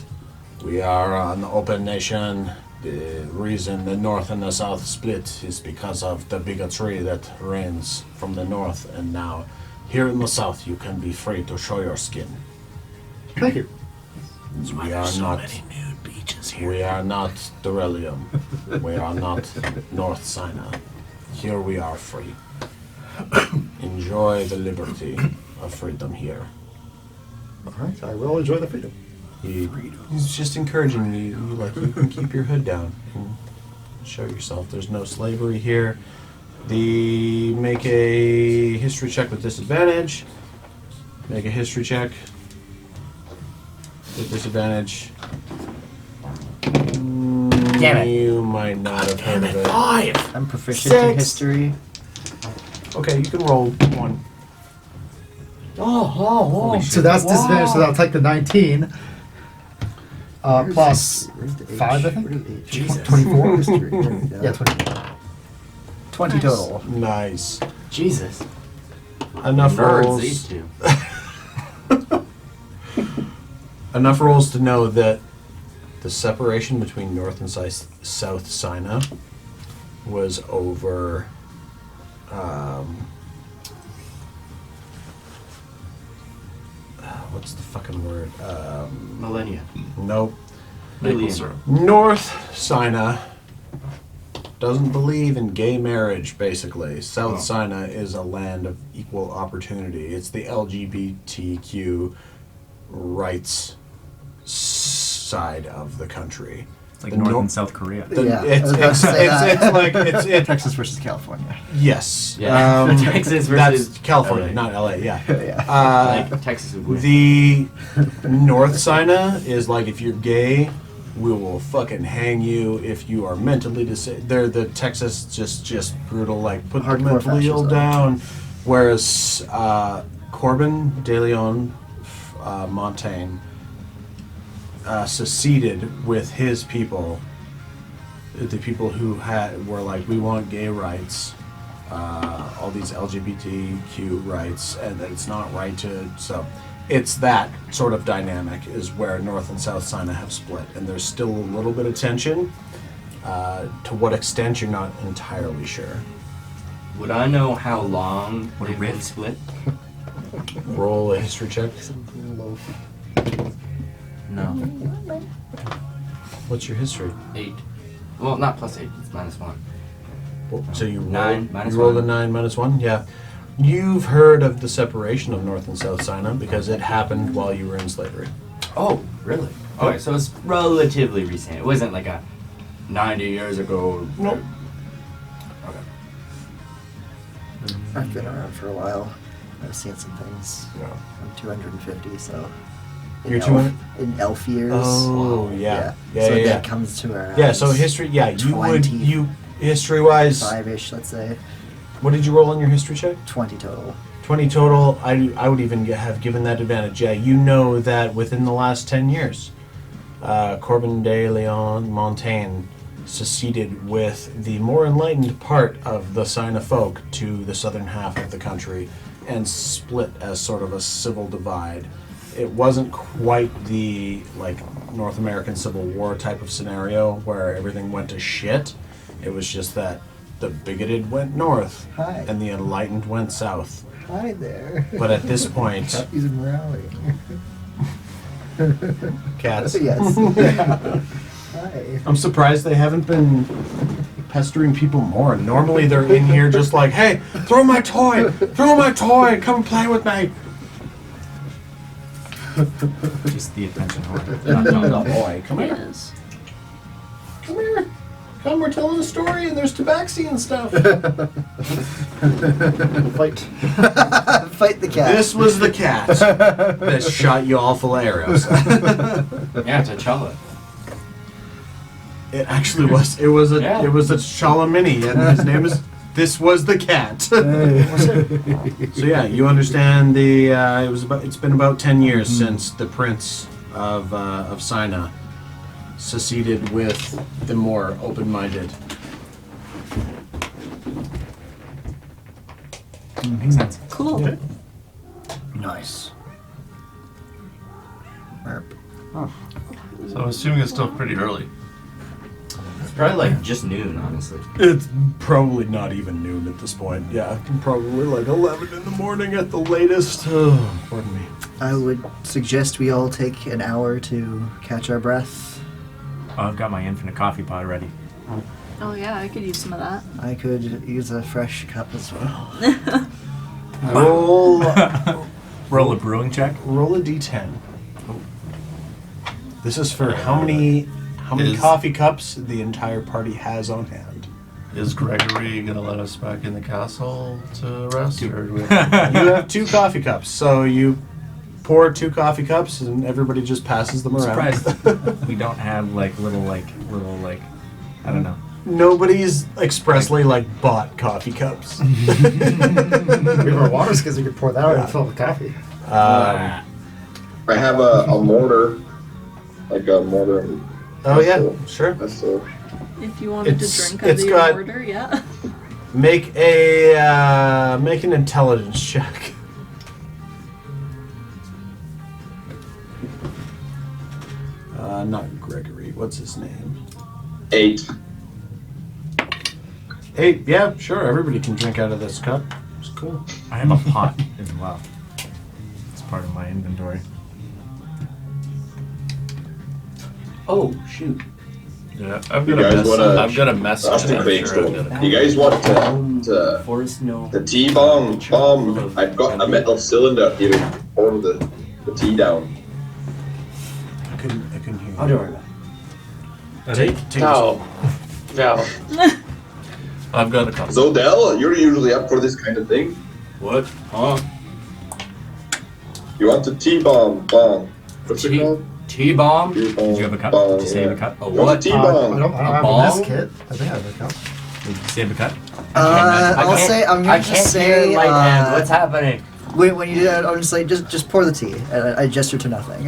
Speaker 4: We are an open nation. The reason the north and the south split is because of the bigotry that reigns from the north, and now here in the south you can be free to show your skin.
Speaker 9: Thank you.
Speaker 4: We are not
Speaker 1: nude beaches here.
Speaker 4: We are not Durelium. We are not North Sinai. Here we are free. Enjoy the liberty of freedom here.
Speaker 9: All right, I will enjoy the freedom.
Speaker 4: He's just encouraging you. You can keep your hood down and show yourself. There's no slavery here. Make a history check with disadvantage. Make a history check with disadvantage.
Speaker 10: Damn it.
Speaker 4: You might not have heard of it.
Speaker 1: 5.
Speaker 7: I'm proficient in
Speaker 8: 6.
Speaker 7: history.
Speaker 4: Okay, you can roll 1.
Speaker 8: Oh.
Speaker 9: So that's disadvantage, so I'll take the 19. Plus
Speaker 7: Where's the H?
Speaker 9: 5, I think?
Speaker 7: Where's the H?
Speaker 1: Jesus.
Speaker 9: 24?
Speaker 7: History. There we go.
Speaker 9: Yeah, 20.
Speaker 7: 20 total.
Speaker 4: Nice.
Speaker 10: Jesus.
Speaker 4: Enough
Speaker 10: Nerds,
Speaker 4: rolls.
Speaker 10: these two.
Speaker 4: Enough rolls to know that the separation between North and South Sinai was over what's the fucking word?
Speaker 10: Millennia.
Speaker 4: Nope.
Speaker 2: Maple
Speaker 10: Billion.
Speaker 2: syrup.
Speaker 4: North Sinai doesn't believe in gay marriage, basically. South
Speaker 10: Oh.
Speaker 4: Sinai is a land of equal opportunity. It's the LGBTQ rights side of the country.
Speaker 1: It's like
Speaker 4: The
Speaker 1: North
Speaker 4: nor-
Speaker 1: and South Korea.
Speaker 7: Yeah, I
Speaker 4: It's,
Speaker 7: was about to
Speaker 4: it's,
Speaker 7: say
Speaker 4: it's,
Speaker 7: that.
Speaker 4: it's like it's
Speaker 9: Texas versus California.
Speaker 4: yes.
Speaker 10: Yeah. Texas versus
Speaker 4: that's California,
Speaker 10: LA.
Speaker 4: not LA. Yeah.
Speaker 7: Yeah.
Speaker 10: Like Texas would win.
Speaker 4: The North Sinai is like, if you're gay, we will fucking hang you. If you are mentally disabled, they're the Texas just brutal, like put the
Speaker 7: Hardcore
Speaker 4: mentally ill
Speaker 7: fascism.
Speaker 4: down. Whereas Corbin de Leon Montaigne seceded with his people, the people who were like, we want gay rights, all these LGBTQ rights, and that it's not right to. So it's that sort of dynamic is where North and South Sinai have split, and there's still a little bit of tension. To what extent, you're not entirely sure.
Speaker 10: Would I know how long
Speaker 1: What a
Speaker 10: they've been
Speaker 1: rift.
Speaker 10: split?
Speaker 4: Roll a history check.
Speaker 10: No.
Speaker 4: What's your history?
Speaker 10: 8. Well, not plus 8. It's -1.
Speaker 4: So you roll,
Speaker 10: 9 minus
Speaker 4: you roll
Speaker 10: 1.
Speaker 4: the 9 minus 1? Yeah. You've heard of the separation of North and South Sinai because it happened while you were in slavery.
Speaker 10: Oh, really? Okay, so it's relatively recent. It wasn't like a 90 years ago.
Speaker 4: Nope.
Speaker 10: Okay.
Speaker 7: I've been around for a while. I've seen some things.
Speaker 4: Yeah.
Speaker 7: I'm 250, so.
Speaker 4: You're 200?
Speaker 7: In elf years.
Speaker 4: Oh, yeah. Yeah,
Speaker 7: So
Speaker 4: yeah,
Speaker 7: that
Speaker 4: yeah.
Speaker 7: comes to around.
Speaker 4: Yeah, so history, yeah, you history-wise,
Speaker 7: 5-ish, let's say.
Speaker 4: what did you roll on your history check?
Speaker 7: 20 total.
Speaker 4: 20 total. I would even have given that advantage. Yeah, you know that within the last 10 years, Corbin de Leon Montaigne seceded with the more enlightened part of the Sinai folk to the southern half of the country and split as sort of a civil divide. It wasn't quite the North American Civil War type of scenario where everything went to shit. It was just that the bigoted went north
Speaker 7: Hi.
Speaker 4: and the enlightened went south.
Speaker 7: Hi there.
Speaker 4: But at this point,
Speaker 7: Puppies and rally.
Speaker 4: cats.
Speaker 7: Yes. Hi.
Speaker 4: I'm surprised they haven't been pestering people more. Normally they're in here just like, hey, throw my toy, come play with me.
Speaker 1: Just the attention whore.
Speaker 4: No, boy, come here.
Speaker 5: Yes.
Speaker 4: Come here. Come, we're telling a story and there's tabaxi and stuff.
Speaker 9: Fight.
Speaker 7: Fight the cat.
Speaker 4: This was the cat that shot you all full of arrows.
Speaker 10: Yeah, T'Challa.
Speaker 4: It actually was. It was a T'Challa mini, and his name is. This was the cat. So yeah, you understand the. It's been about 10 years since the Prince of Sinai seceded with the more open-minded.
Speaker 1: Makes sense.
Speaker 5: Cool.
Speaker 4: Yeah.
Speaker 7: Nice. Merp.
Speaker 2: So I'm assuming it's still pretty early.
Speaker 10: probably like just noon, honestly.
Speaker 4: It's probably not even noon at this point. Yeah, probably like 11 in the morning at the latest. Oh, pardon me.
Speaker 7: I would suggest we all take an hour to catch our breath.
Speaker 1: Oh, I've got my infinite coffee pot ready.
Speaker 5: Oh yeah, I could use some of that.
Speaker 7: I could use a fresh cup as well.
Speaker 4: Roll,
Speaker 1: Roll a brewing check.
Speaker 4: roll a d10. This is for how many
Speaker 2: Is-
Speaker 4: coffee cups the entire party has on hand.
Speaker 2: Is Gregory gonna let us back in the castle to rest, or do we have
Speaker 4: You have 2 coffee cups, so you pour 2 coffee cups and everybody just passes them around.
Speaker 1: Surprised we don't have like little I don't know.
Speaker 4: Nobody's expressly like bought coffee cups.
Speaker 9: We have our waters because we could pour that out and fill with coffee.
Speaker 6: I have a mortar, like a mortar.
Speaker 4: Oh yeah,
Speaker 6: pestle.
Speaker 4: sure.
Speaker 6: Pestle.
Speaker 5: If you wanted
Speaker 4: It's-
Speaker 5: to drink out of
Speaker 4: it's
Speaker 5: your
Speaker 4: got-
Speaker 5: order, yeah.
Speaker 4: Make an intelligence check. Not Gregory. What's his name?
Speaker 6: 8.
Speaker 4: 8. Yeah, sure. Everybody can drink out of this cup. It's cool.
Speaker 1: I have a pot as well. It's part of my inventory.
Speaker 10: Oh shoot!
Speaker 2: Yeah, I've
Speaker 6: You
Speaker 2: got a
Speaker 6: guys
Speaker 2: message.
Speaker 6: wanna-
Speaker 2: I've got a message.
Speaker 6: Frosted
Speaker 2: I'm
Speaker 6: Baked
Speaker 2: sure I've
Speaker 6: Stone.
Speaker 2: got a-
Speaker 6: You guys want to
Speaker 10: Forest no.
Speaker 6: the tea bomb? I've got a metal cylinder here. Pour the tea down.
Speaker 4: I couldn't hear you.
Speaker 10: I'll do it.
Speaker 4: Take
Speaker 3: No. No.
Speaker 2: I've got a couple.
Speaker 6: Zodell, you're usually up for this kind of thing.
Speaker 2: What? Huh?
Speaker 6: You want a tea bomb? What's it
Speaker 10: Tea-
Speaker 6: called?
Speaker 10: T-bomb.
Speaker 6: Tea bomb.
Speaker 1: Did you have a cup?
Speaker 6: Bomb,
Speaker 1: Did you save
Speaker 6: yeah.
Speaker 1: a cup?
Speaker 10: A
Speaker 6: You want
Speaker 10: what?
Speaker 6: a tea
Speaker 9: I
Speaker 6: bomb?
Speaker 9: don't have a
Speaker 10: ball?
Speaker 9: mess kit. I think I have a cup.
Speaker 1: Did you save a cup?
Speaker 7: I'll
Speaker 10: can't-
Speaker 7: say, I'm
Speaker 10: I
Speaker 7: gonna
Speaker 10: can't
Speaker 7: just
Speaker 10: hear
Speaker 7: say,
Speaker 10: light hands. What's happening?
Speaker 7: when you do that, I'm just like, just pour the tea. And I gesture to nothing.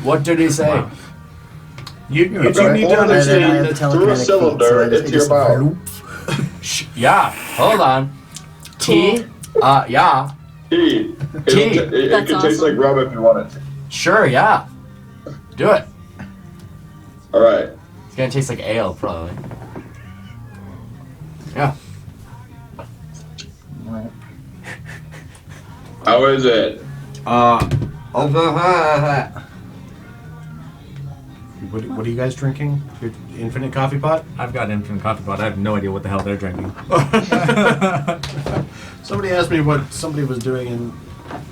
Speaker 10: What did he say?
Speaker 1: Wow.
Speaker 4: You
Speaker 6: Okay.
Speaker 4: two need to
Speaker 6: Pour the
Speaker 7: And then I have
Speaker 4: understand
Speaker 7: the
Speaker 6: Through
Speaker 4: that
Speaker 6: a
Speaker 7: telekinetic feet,
Speaker 6: cylinder
Speaker 7: so
Speaker 6: into
Speaker 7: it
Speaker 6: your
Speaker 7: just
Speaker 6: mouth.
Speaker 7: bloop.
Speaker 10: Yeah. Hold on. Tea. Yeah.
Speaker 6: Tea.
Speaker 10: Tea.
Speaker 6: It
Speaker 5: That's
Speaker 6: can taste
Speaker 5: awesome.
Speaker 6: like rum if you want it.
Speaker 10: Sure. Yeah. Do it.
Speaker 6: All right.
Speaker 10: It's gonna taste like ale, probably. Yeah.
Speaker 6: How is it?
Speaker 4: What are you guys drinking? Your infinite coffee pot?
Speaker 1: I've got infinite coffee pot. I have no idea what the hell they're drinking.
Speaker 4: Somebody asked me what somebody was doing in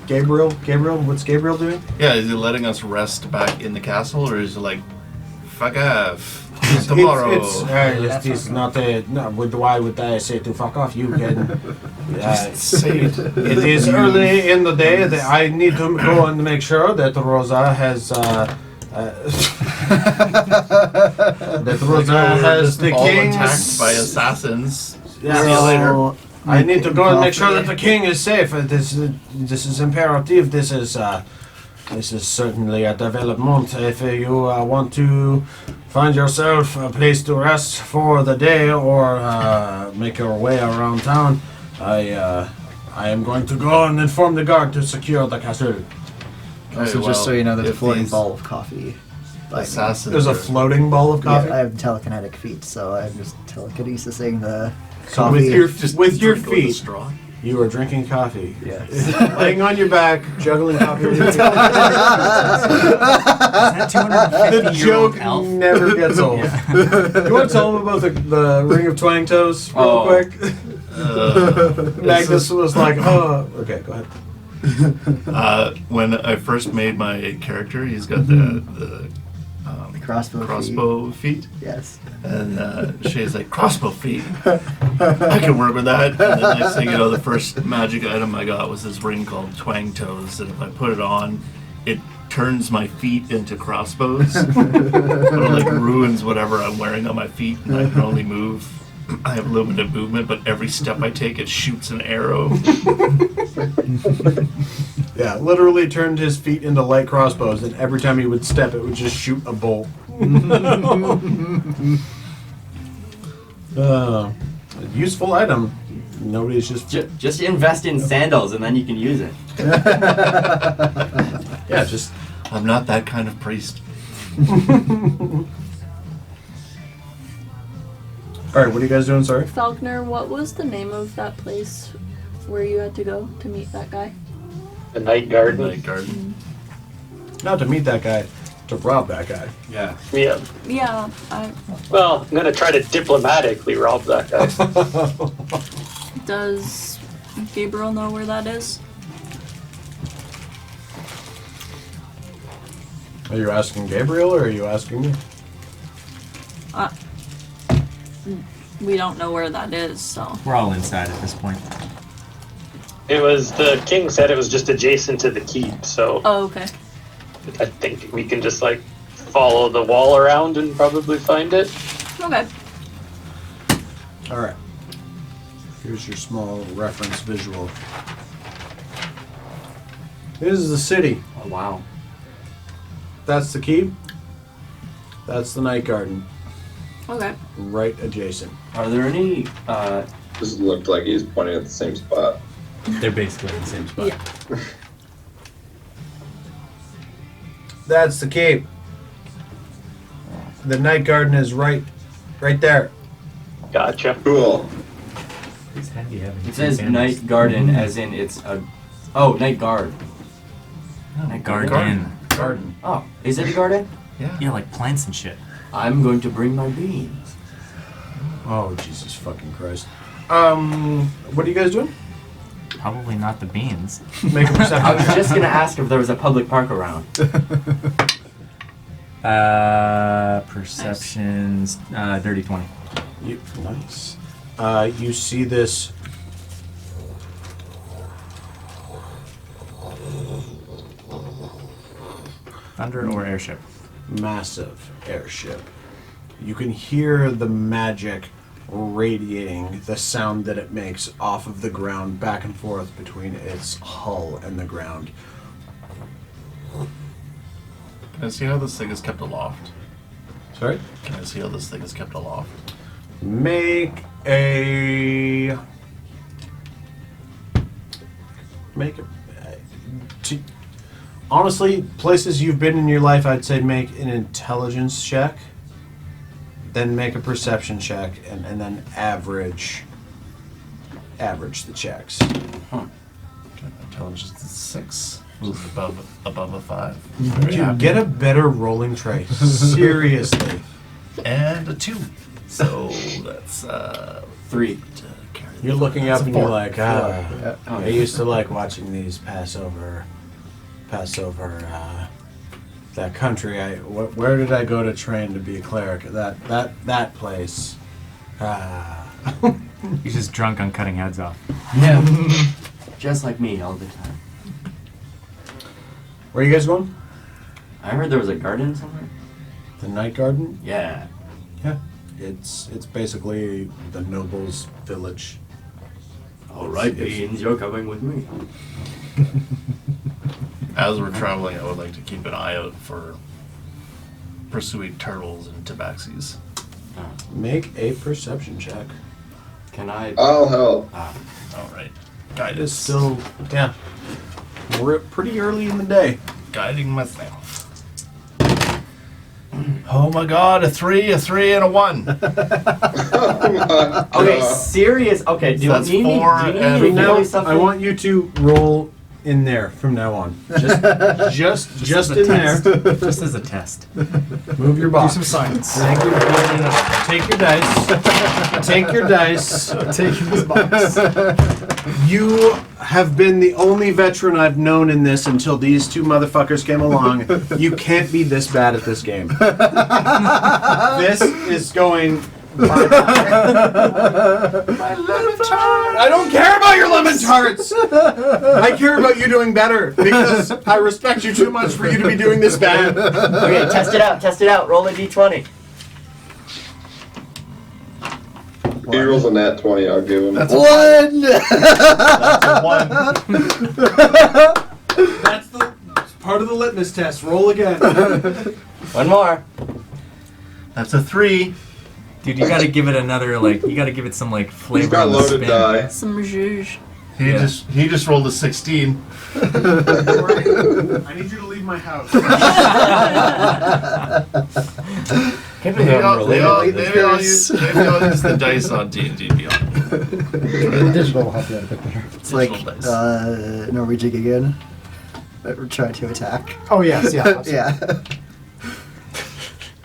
Speaker 4: Gabriel, what's Gabriel doing?
Speaker 2: Yeah, is he letting us rest back in the castle, or is he like, fuck off tomorrow?
Speaker 4: It's not a. No, why would I say to fuck off? You can.
Speaker 2: Say it.
Speaker 4: It is early in the day. That I need to go and make sure that Rosa has. That Rosa has the
Speaker 2: all
Speaker 4: king's.
Speaker 2: attacked by assassins.
Speaker 4: Yeah.
Speaker 2: See you later.
Speaker 7: So,
Speaker 4: I need to go and make sure
Speaker 7: coffee.
Speaker 4: that the king is safe. This is imperative. This is certainly a development. If you want to find yourself a place to rest for the day or make your way around town, I am going to go and inform the guard to secure the castle.
Speaker 7: Also,
Speaker 2: Okay,
Speaker 7: just so
Speaker 2: well,
Speaker 7: you know, there's a
Speaker 2: if
Speaker 7: floating
Speaker 2: these
Speaker 7: ball of coffee. Like,
Speaker 2: Assassins.
Speaker 4: There's a
Speaker 2: are-
Speaker 4: floating bowl of coffee.
Speaker 7: yeah, I have telekinetic feet, so I'm just telekinesising the
Speaker 4: So
Speaker 7: coffee.
Speaker 4: with your
Speaker 2: drink with a
Speaker 4: feet,
Speaker 2: straw.
Speaker 4: you are drinking coffee.
Speaker 7: Yes.
Speaker 4: Laying on your back, juggling coffee.
Speaker 1: Is that 250
Speaker 4: The
Speaker 1: year old
Speaker 4: joke
Speaker 1: elf?
Speaker 4: never gets old. You want to tell them about the Ring of Twang Toes real
Speaker 10: Oh.
Speaker 4: quick? Magnus was like, oh, okay, go ahead.
Speaker 2: When I first made my character, he's got the
Speaker 7: crossbow
Speaker 2: feet.
Speaker 7: Yes.
Speaker 2: And Shay's like, crossbow feet? I can work with that. And then next thing you know, the first magic item I got was this ring called Twang Toes. And if I put it on, it turns my feet into crossbows. But it like ruins whatever I'm wearing on my feet. And I can only move. I have limited movement, but every step I take, it shoots an arrow.
Speaker 4: Yeah, literally turned his feet into light crossbows, and every time he would step, it would just shoot a bolt. Useful item. Nobody's just.
Speaker 10: Just invest in sandals and then you can use it.
Speaker 4: Yeah, just.
Speaker 2: I'm not that kind of priest.
Speaker 4: All right, what are you guys doing? Sorry.
Speaker 5: Falconer, what was the name of that place where you had to go to meet that guy?
Speaker 3: The Night Garden.
Speaker 2: Night Garden.
Speaker 4: Not to meet that guy, to rob that guy.
Speaker 10: Yeah.
Speaker 3: Yeah.
Speaker 5: Yeah,
Speaker 3: Well, I'm gonna try to diplomatically rob that guy.
Speaker 5: does Gabriel know where that is?
Speaker 4: Are you asking Gabriel or are you asking me?
Speaker 5: We don't know where that is, so.
Speaker 1: We're all inside at this point.
Speaker 3: The king said it was just adjacent to the keep, so
Speaker 5: Oh, okay.
Speaker 3: I think we can just like follow the wall around and probably find it.
Speaker 5: Okay.
Speaker 4: All right. Here's your small reference visual. This is the city.
Speaker 10: Oh, wow.
Speaker 4: That's the keep. That's the Night Garden.
Speaker 5: Okay.
Speaker 4: Right adjacent.
Speaker 10: Are there any,
Speaker 6: This looked like he's pointing at the same spot.
Speaker 1: They're basically in the same spot.
Speaker 5: Yeah.
Speaker 4: That's the keep. The Night Garden is right there.
Speaker 3: Gotcha.
Speaker 6: Cool.
Speaker 1: It's heavy, heavy.
Speaker 10: it says Night Garden as in it's a, oh, Night Guard.
Speaker 1: Night garden.
Speaker 4: Garden.
Speaker 10: Oh, is it a garden?
Speaker 1: Yeah, like plants and shit.
Speaker 10: I'm going to bring my beans.
Speaker 4: Oh, Jesus fucking Christ. What are you guys doing?
Speaker 1: Probably not the beans.
Speaker 4: Make a perception.
Speaker 10: I was just going to ask if there was a public park around.
Speaker 1: Perceptions, dirty 20.
Speaker 4: Nice. You see this
Speaker 1: Thunder or airship?
Speaker 4: massive airship. You can hear the magic radiating the sound that it makes off of the ground back and forth between its hull and the ground.
Speaker 2: Can I see how this thing is kept aloft?
Speaker 4: Sorry?
Speaker 2: Can I see how this thing is kept aloft?
Speaker 4: Make a honestly, places you've been in your life, I'd say make an intelligence check, then make a perception check, and then average the checks.
Speaker 2: Intelligence is 6. Moves above a 5.
Speaker 4: Dude, get a better rolling tray. Seriously.
Speaker 2: And a 2. So that's
Speaker 10: 3.
Speaker 4: You're looking up and you're like,
Speaker 9: Yeah.
Speaker 4: I used to like watching these pass over that country. Where did I go to train to be a cleric? That place.
Speaker 1: He's just drunk on cutting heads off.
Speaker 10: Yeah. Just like me all the time.
Speaker 4: Where are you guys going?
Speaker 10: I heard there was a garden somewhere.
Speaker 4: The Night Garden?
Speaker 10: Yeah.
Speaker 4: Yeah. It's basically the nobles' village.
Speaker 10: All right, beans, you're coming with me.
Speaker 2: as we're traveling, I would like to keep an eye out for pursuing turtles and tabaxis.
Speaker 4: Make a perception check.
Speaker 10: Can I?
Speaker 6: I'll help.
Speaker 2: All right,
Speaker 4: It
Speaker 2: guidance.
Speaker 4: is still, yeah. We're pretty early in the day.
Speaker 2: Guiding myself. Oh my God! A 3, and a 1.
Speaker 6: Oh my
Speaker 10: Okay,
Speaker 6: God.
Speaker 10: serious. Okay, do you
Speaker 2: That's
Speaker 10: need me?
Speaker 2: 4
Speaker 10: Do you need
Speaker 2: and
Speaker 10: me
Speaker 4: From
Speaker 10: to
Speaker 4: now,
Speaker 10: give you something?
Speaker 4: I want you to roll in there from now on. Just
Speaker 1: as a
Speaker 4: in there.
Speaker 1: test. Just as a test.
Speaker 4: Move your
Speaker 9: Do
Speaker 4: box.
Speaker 9: some science.
Speaker 4: Take your dice. Take your dice.
Speaker 9: Taking this box.
Speaker 4: You have been the only veteran I've known in this until these two motherfuckers came along. You can't be this bad at this game. This is going. My lemon tart. I don't care about your lemon tarts. I care about you doing better because I respect you too much for you to be doing this bad.
Speaker 10: Okay, test it out. Roll a d20.
Speaker 6: He rolls a nat 20, I'll give him.
Speaker 2: That's a
Speaker 7: One!
Speaker 2: That's a 1.
Speaker 4: That's the part of the litmus test. Roll again.
Speaker 10: One more.
Speaker 2: That's a 3.
Speaker 1: Dude, you gotta give it another, you gotta give it some, flavor.
Speaker 6: He's got
Speaker 1: on the
Speaker 6: loaded
Speaker 1: spin.
Speaker 6: die.
Speaker 5: Some zhuzh.
Speaker 2: He just rolled a 16.
Speaker 4: I need you to leave my house.
Speaker 10: Can't believe
Speaker 2: Maybe
Speaker 10: I'm
Speaker 2: I'll,
Speaker 10: related
Speaker 2: maybe,
Speaker 10: to
Speaker 2: I'll,
Speaker 10: this.
Speaker 2: maybe, I'll use, maybe I'll use the dice on D&D Beyond.
Speaker 9: The digital will help you out a bit better.
Speaker 7: It's like
Speaker 2: Digital dice.
Speaker 7: Norwegian again. We're trying to attack.
Speaker 9: Oh yes, yeah. Absolutely.
Speaker 7: Yeah.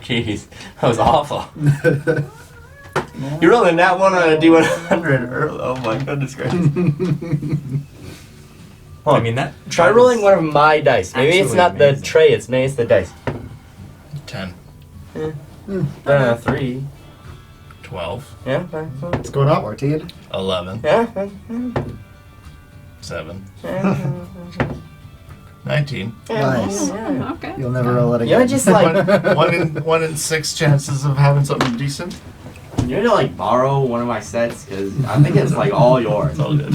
Speaker 10: Jeez, that was awful. You're rolling that one on a D100. Oh my goodness gracious.
Speaker 1: I mean, that.
Speaker 10: Try rolling one of my dice. Maybe it's
Speaker 1: Absolutely
Speaker 10: not the
Speaker 1: amazing.
Speaker 10: tray, maybe it's the dice.
Speaker 2: 10,
Speaker 10: 3.
Speaker 2: 12,
Speaker 10: Yeah, fine.
Speaker 9: It's going up.
Speaker 7: 14.
Speaker 2: 11,
Speaker 10: Yeah.
Speaker 2: 7, 19.
Speaker 7: Nice.
Speaker 5: Oh, okay.
Speaker 7: You'll never roll it
Speaker 10: You're
Speaker 7: again.
Speaker 10: just like,
Speaker 2: one in 6 chances of having something decent.
Speaker 10: you need to like borrow one of my sets because I think it's like all yours.
Speaker 2: It's all good.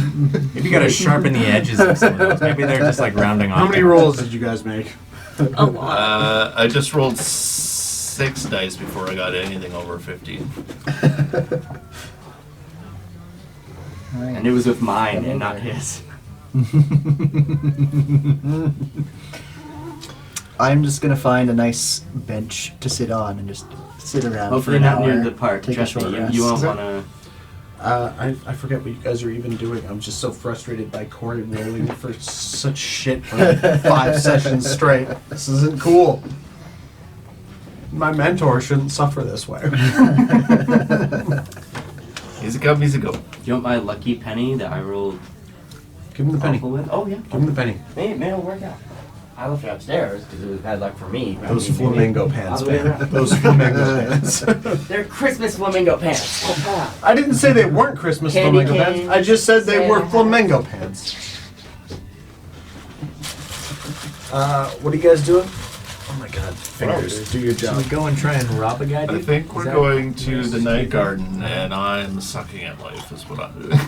Speaker 1: Maybe you gotta sharpen the edges of some of those. Maybe they're just like rounding off.
Speaker 4: How many rolls did you guys make?
Speaker 5: A lot.
Speaker 2: I just rolled 6 dice before I got anything over 15.
Speaker 10: And it was with mine and not his.
Speaker 7: I'm just gonna find a nice bench to sit on and just sit around
Speaker 10: Hopefully
Speaker 7: for an
Speaker 10: not
Speaker 7: hour.
Speaker 10: near the park.
Speaker 7: Take a
Speaker 10: Trust
Speaker 7: short
Speaker 10: me,
Speaker 7: rest.
Speaker 10: you won't want to.
Speaker 4: I forget what you guys are even doing. I'm just so frustrated by Corey rolling for such shit for like 5 sessions straight. This isn't cool. My mentor shouldn't suffer this way.
Speaker 2: Easy come, easy go.
Speaker 10: Do you want my lucky penny that I rolled?
Speaker 4: Give him the penny.
Speaker 10: awful with? Oh yeah.
Speaker 4: Give him the penny.
Speaker 10: Maybe it'll work out. I left it upstairs because it was bad luck for me.
Speaker 4: Those flamingo pants,
Speaker 10: All the way
Speaker 4: man.
Speaker 10: around.
Speaker 4: Those flamingo pants.
Speaker 10: They're Christmas flamingo pants.
Speaker 4: I didn't say they weren't Christmas
Speaker 10: Candy
Speaker 4: flamingo pants.
Speaker 10: canes,
Speaker 4: I just said they were
Speaker 10: Santa.
Speaker 4: flamingo pants. What are you guys doing? Oh my god, fingers, do your
Speaker 1: Should
Speaker 4: job.
Speaker 1: we go and try and rob a guy?
Speaker 2: I think we're going to the night garden, and I'm sucking at life, is what I'm doing.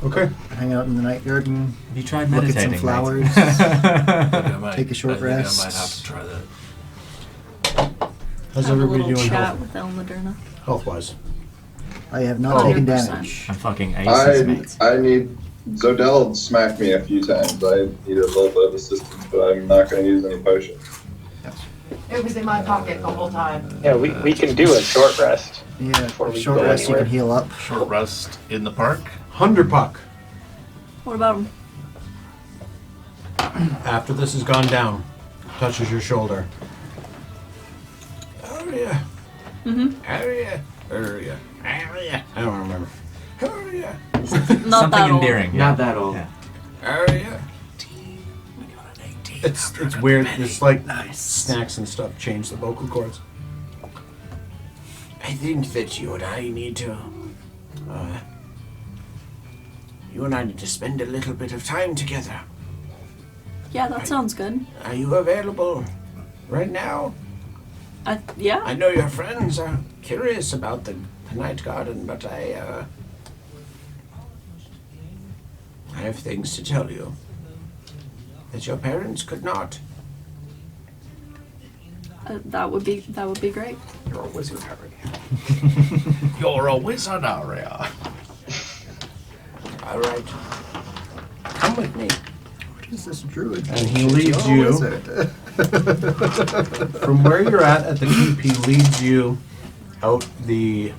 Speaker 4: Okay.
Speaker 7: Hang out in the night garden.
Speaker 1: Have you tried
Speaker 7: Look at
Speaker 1: meditating?
Speaker 7: some
Speaker 1: mate?
Speaker 7: flowers.
Speaker 2: I might,
Speaker 7: Take a short
Speaker 2: I think
Speaker 7: rest.
Speaker 2: I might have to try that.
Speaker 4: How's
Speaker 5: Have a
Speaker 4: everybody
Speaker 5: little
Speaker 4: doing
Speaker 5: chat with El Moderna.
Speaker 4: health wise?
Speaker 7: I have not taken
Speaker 5: 100%.
Speaker 7: damage.
Speaker 1: I'm fucking aces, mates.
Speaker 6: I need. Zodell smacked me a few times. I need a little bit of assistance, but I'm not going to use any potions.
Speaker 11: It was in my pocket the whole time.
Speaker 3: Yeah, we can do a short rest.
Speaker 7: Yeah,
Speaker 3: Before we
Speaker 7: short
Speaker 3: go
Speaker 7: rest you
Speaker 3: anywhere.
Speaker 7: can heal up.
Speaker 2: Short rest in the park.
Speaker 4: Hunderpuck.
Speaker 5: What about him?
Speaker 4: After this has gone down, touches your shoulder. Oh yeah.
Speaker 5: Mm-hmm.
Speaker 4: Oh yeah. Oh yeah. Oh yeah. I don't remember. Oh yeah.
Speaker 5: Not
Speaker 1: Something
Speaker 5: that old.
Speaker 1: endearing. Yeah.
Speaker 10: Not that old.
Speaker 1: Yeah.
Speaker 4: Oh yeah. It's weird. It's like snacks and stuff change the vocal cords. I think that you and I need to. You and I need to spend a little bit of time together.
Speaker 5: Yeah, that sounds good.
Speaker 4: Are you available right now?
Speaker 5: Yeah.
Speaker 4: I know your friends are curious about the night garden, but I have things to tell you that your parents could not.
Speaker 5: That would be great.
Speaker 4: You're a wizard, Harry.
Speaker 2: You're a wizard, Aria.
Speaker 4: All right. Come with me.
Speaker 7: What is this druid?
Speaker 4: And he leads you from where you're at the keep. He leads you out and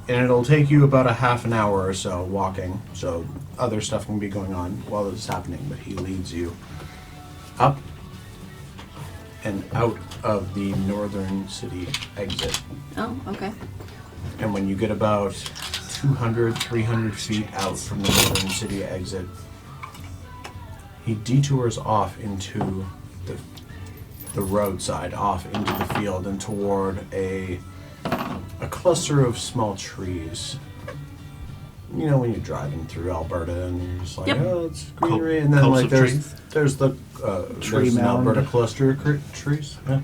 Speaker 4: it'll take you about a half an hour or so walking. So other stuff can be going on while this is happening, but he leads you up and out of the northern city exit.
Speaker 5: Oh, okay.
Speaker 4: And when you get about 200, 300 feet out from the northern city exit, he detours off into the roadside, off into the field and toward a cluster of small trees. You know when you're driving through Alberta and you're just like,
Speaker 5: Yep.
Speaker 4: oh, it's greenery, and then
Speaker 2: Clumps
Speaker 4: like
Speaker 2: of
Speaker 4: there's
Speaker 2: trees.
Speaker 4: there's the
Speaker 7: Tree
Speaker 4: there's an
Speaker 7: mound.
Speaker 4: Alberta cluster of trees. Yeah.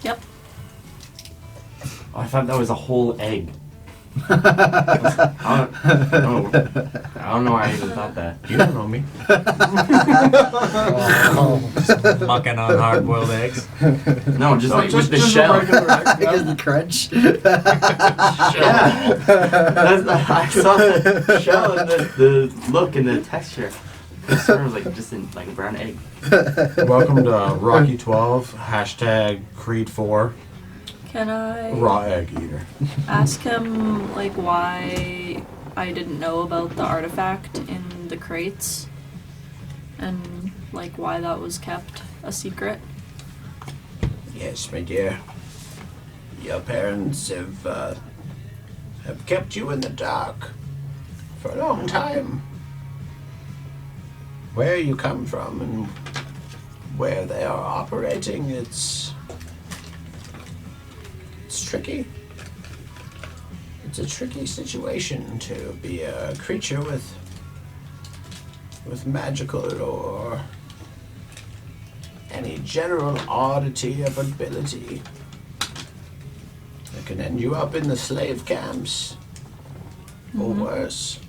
Speaker 5: Yep.
Speaker 10: Oh, I thought that was a whole egg. I don't know why I even thought that.
Speaker 4: You don't know me.
Speaker 1: Mucking on hard-boiled eggs.
Speaker 10: No, just like with the
Speaker 4: just a
Speaker 10: shell.
Speaker 4: regular egg, yeah.
Speaker 7: Because the crunch.
Speaker 10: Yeah. I saw the shell and the look and the texture. Sort of like just in like a brown egg.
Speaker 4: Welcome to Rocky 12, hashtag Creed 4,
Speaker 5: Can I
Speaker 4: raw egg eater.
Speaker 5: ask him like why I didn't know about the artifact in the crates and like why that was kept a secret?
Speaker 4: Yes, my dear. Your parents have kept you in the dark for a long time. Where you come from and where they are operating, it's tricky. It's a tricky situation to be a creature with magical or any general oddity of ability that can end you up in the slave camps or worse.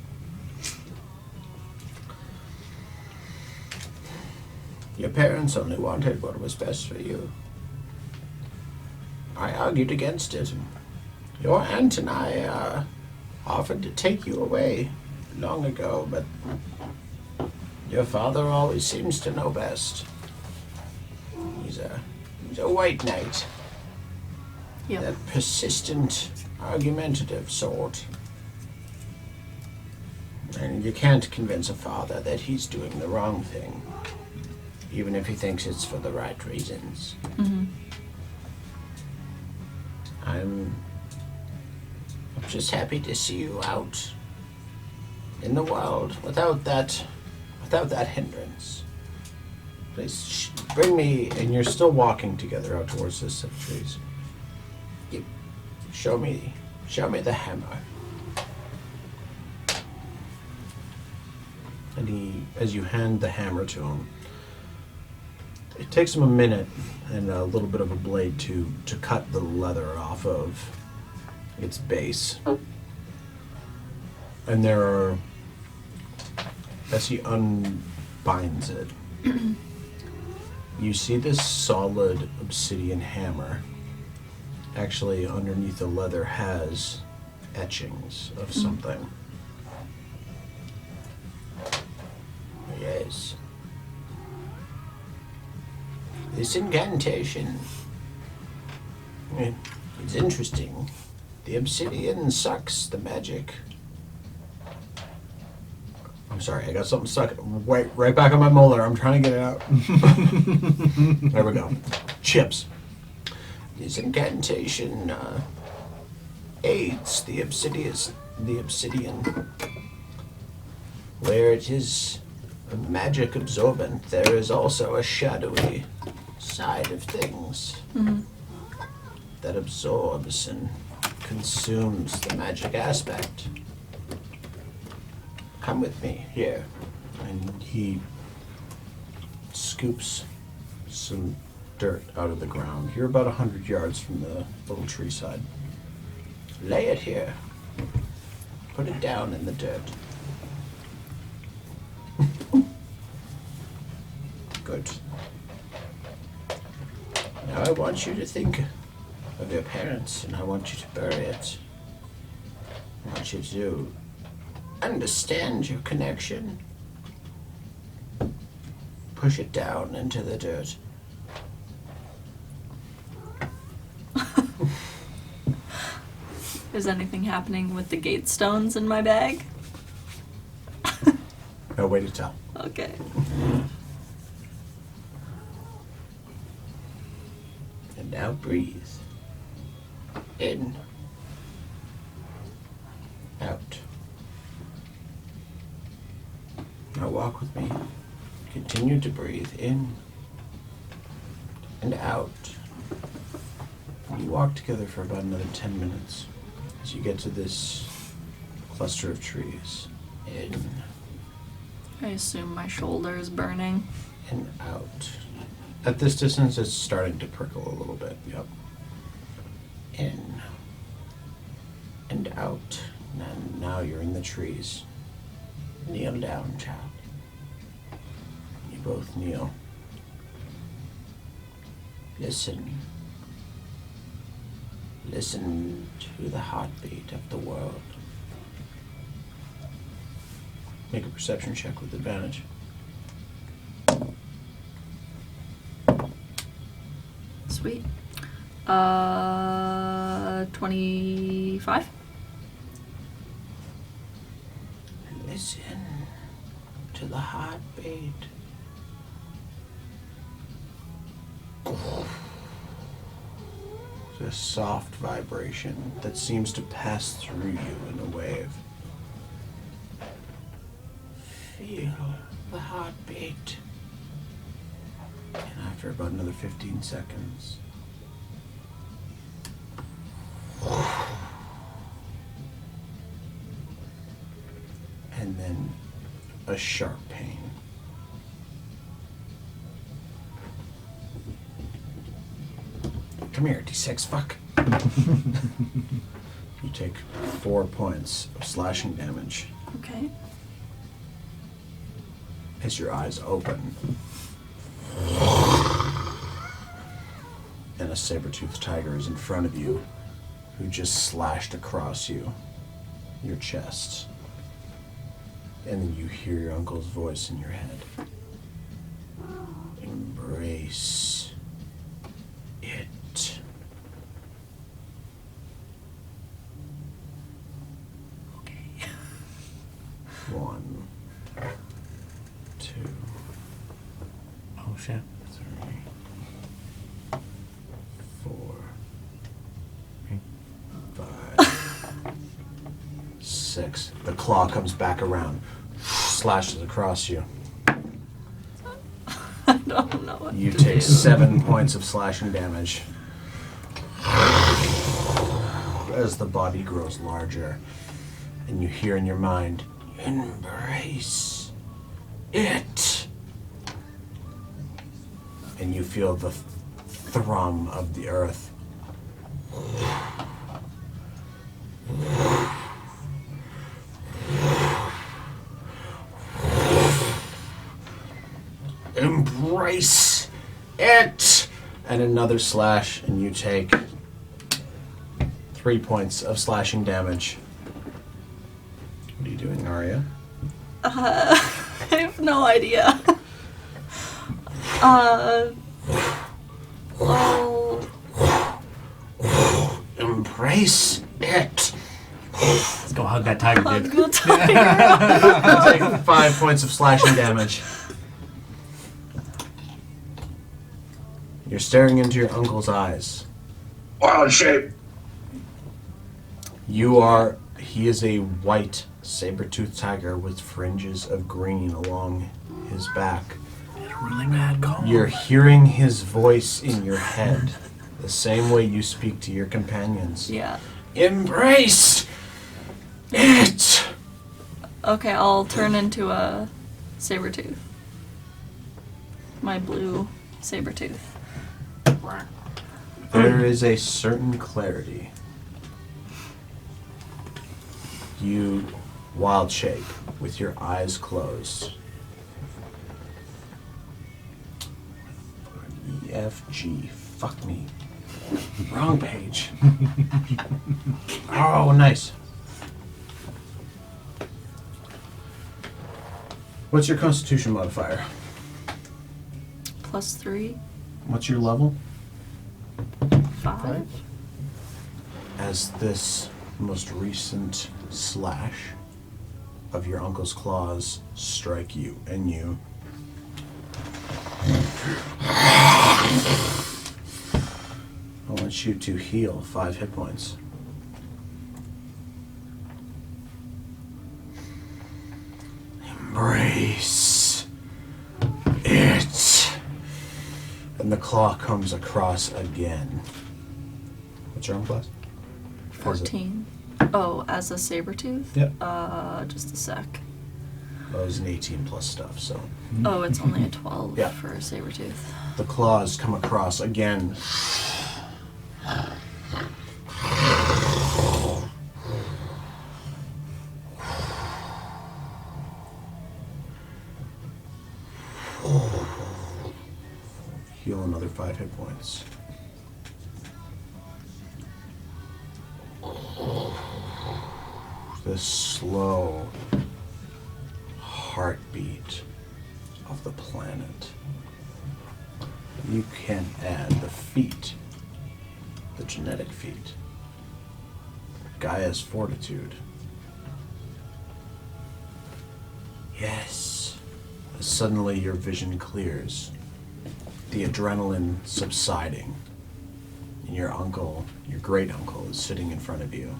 Speaker 4: Your parents only wanted what was best for you. I argued against it. Your aunt and I offered to take you away long ago, but your father always seems to know best. He's a white knight.
Speaker 5: Yep.
Speaker 4: That persistent, argumentative sort. And you can't convince a father that he's doing the wrong thing, even if he thinks it's for the right reasons. I'm just happy to see you out in the world without that hindrance. Please bring me, and you're still walking together out towards this set of trees. Show me the hammer. And as you hand the hammer to him, it takes him a minute and a little bit of a blade to cut the leather off of its base. And there are, as he unbinds it, you see this solid obsidian hammer. Actually, underneath the leather has etchings of something. Yes. This incantation, it's interesting. The obsidian sucks the magic. I'm sorry, I got something stuck right back on my molar. I'm trying to get it out. There we go. Chips. This incantation aids the obsidian. Where it is a magic absorbent, there is also a shadowy side of things that absorbs and consumes the magic aspect. Come with me here. And he scoops some dirt out of the ground. You're about 100 yards from the little tree side. Lay it here. Put it down in the dirt. Good. Now I want you to think of your parents, and I want you to bury it. I want you to understand your connection. Push it down into the dirt.
Speaker 5: Is anything happening with the gate stones in my bag?
Speaker 4: No way to tell.
Speaker 5: Okay.
Speaker 4: And now breathe. In. Out. Now walk with me. Continue to breathe in and out. You walk together for about another 10 minutes as you get to this cluster of trees. In
Speaker 5: I assume my shoulder is burning.
Speaker 4: and out. At this distance, it's starting to prickle a little bit. Yep. In and out. And now you're in the trees. Kneel down, child. You both kneel. Listen. Listen to the heartbeat of the world. Make a perception check with advantage.
Speaker 5: Sweet. 25.
Speaker 4: Listen to the heartbeat. A soft vibration that seems to pass through you in a wave. Feel the heartbeat. And after about another 15 seconds, and then a sharp pain. Come here, D6, fuck. You take 4 points of slashing damage
Speaker 5: Okay.
Speaker 4: as your eyes open. And a saber-toothed tiger is in front of you, who just slashed across you, your chest. And then you hear your uncle's voice in your head. Embrace it.
Speaker 5: Okay.
Speaker 4: 1, 2,
Speaker 1: Oh shit.
Speaker 4: 3, 4, 5, 6. The claw comes back around, slashes across you.
Speaker 5: I don't know what
Speaker 4: You
Speaker 5: to
Speaker 4: take
Speaker 5: do.
Speaker 4: 7 points of slashing damage as the body grows larger, and you hear in your mind, embrace it. And you feel the thrum of the earth. Embrace it! And another slash, and you take 3 points of slashing damage. What are you doing, Arya?
Speaker 5: I have no idea. Oh,
Speaker 4: Embrace it!
Speaker 1: Let's go hug that tiger,
Speaker 5: hug
Speaker 1: dude.
Speaker 5: the tiger.
Speaker 4: You take 5 points of slashing damage. You're staring into your uncle's eyes.
Speaker 6: Wild shape.
Speaker 4: He is a white saber-toothed tiger with fringes of green along his back.
Speaker 1: Really mad call.
Speaker 4: You're hearing his voice in your head, the same way you speak to your companions.
Speaker 5: Yeah.
Speaker 4: Embrace it!
Speaker 5: Okay, I'll turn into a saber-tooth. My blue saber-tooth.
Speaker 4: There is a certain clarity. You wild shape with your eyes closed. E, F, G. Fuck me. Wrong page. Oh, nice. What's your constitution modifier?
Speaker 5: +3.
Speaker 4: What's your level?
Speaker 5: 5.
Speaker 4: As this most recent slash of your uncle's claws strike you, and you I want you to heal 5 hit points. Embrace it. And the claw comes across again. What's your arm class?
Speaker 5: 14. Oh, as a saber-tooth?
Speaker 4: Yep.
Speaker 5: Just a sec.
Speaker 4: Well, it was an 18 plus stuff, so.
Speaker 5: Oh, it's only a 12
Speaker 4: Yeah.
Speaker 5: for a saber-tooth.
Speaker 4: The claws come across again. Heal another 5 hit points. The slow heartbeat of the planet. you can add the feat, the genetic feat. Gaia's Fortitude. Yes. Suddenly your vision clears, the adrenaline subsiding, and your uncle, your great uncle, is sitting in front of you,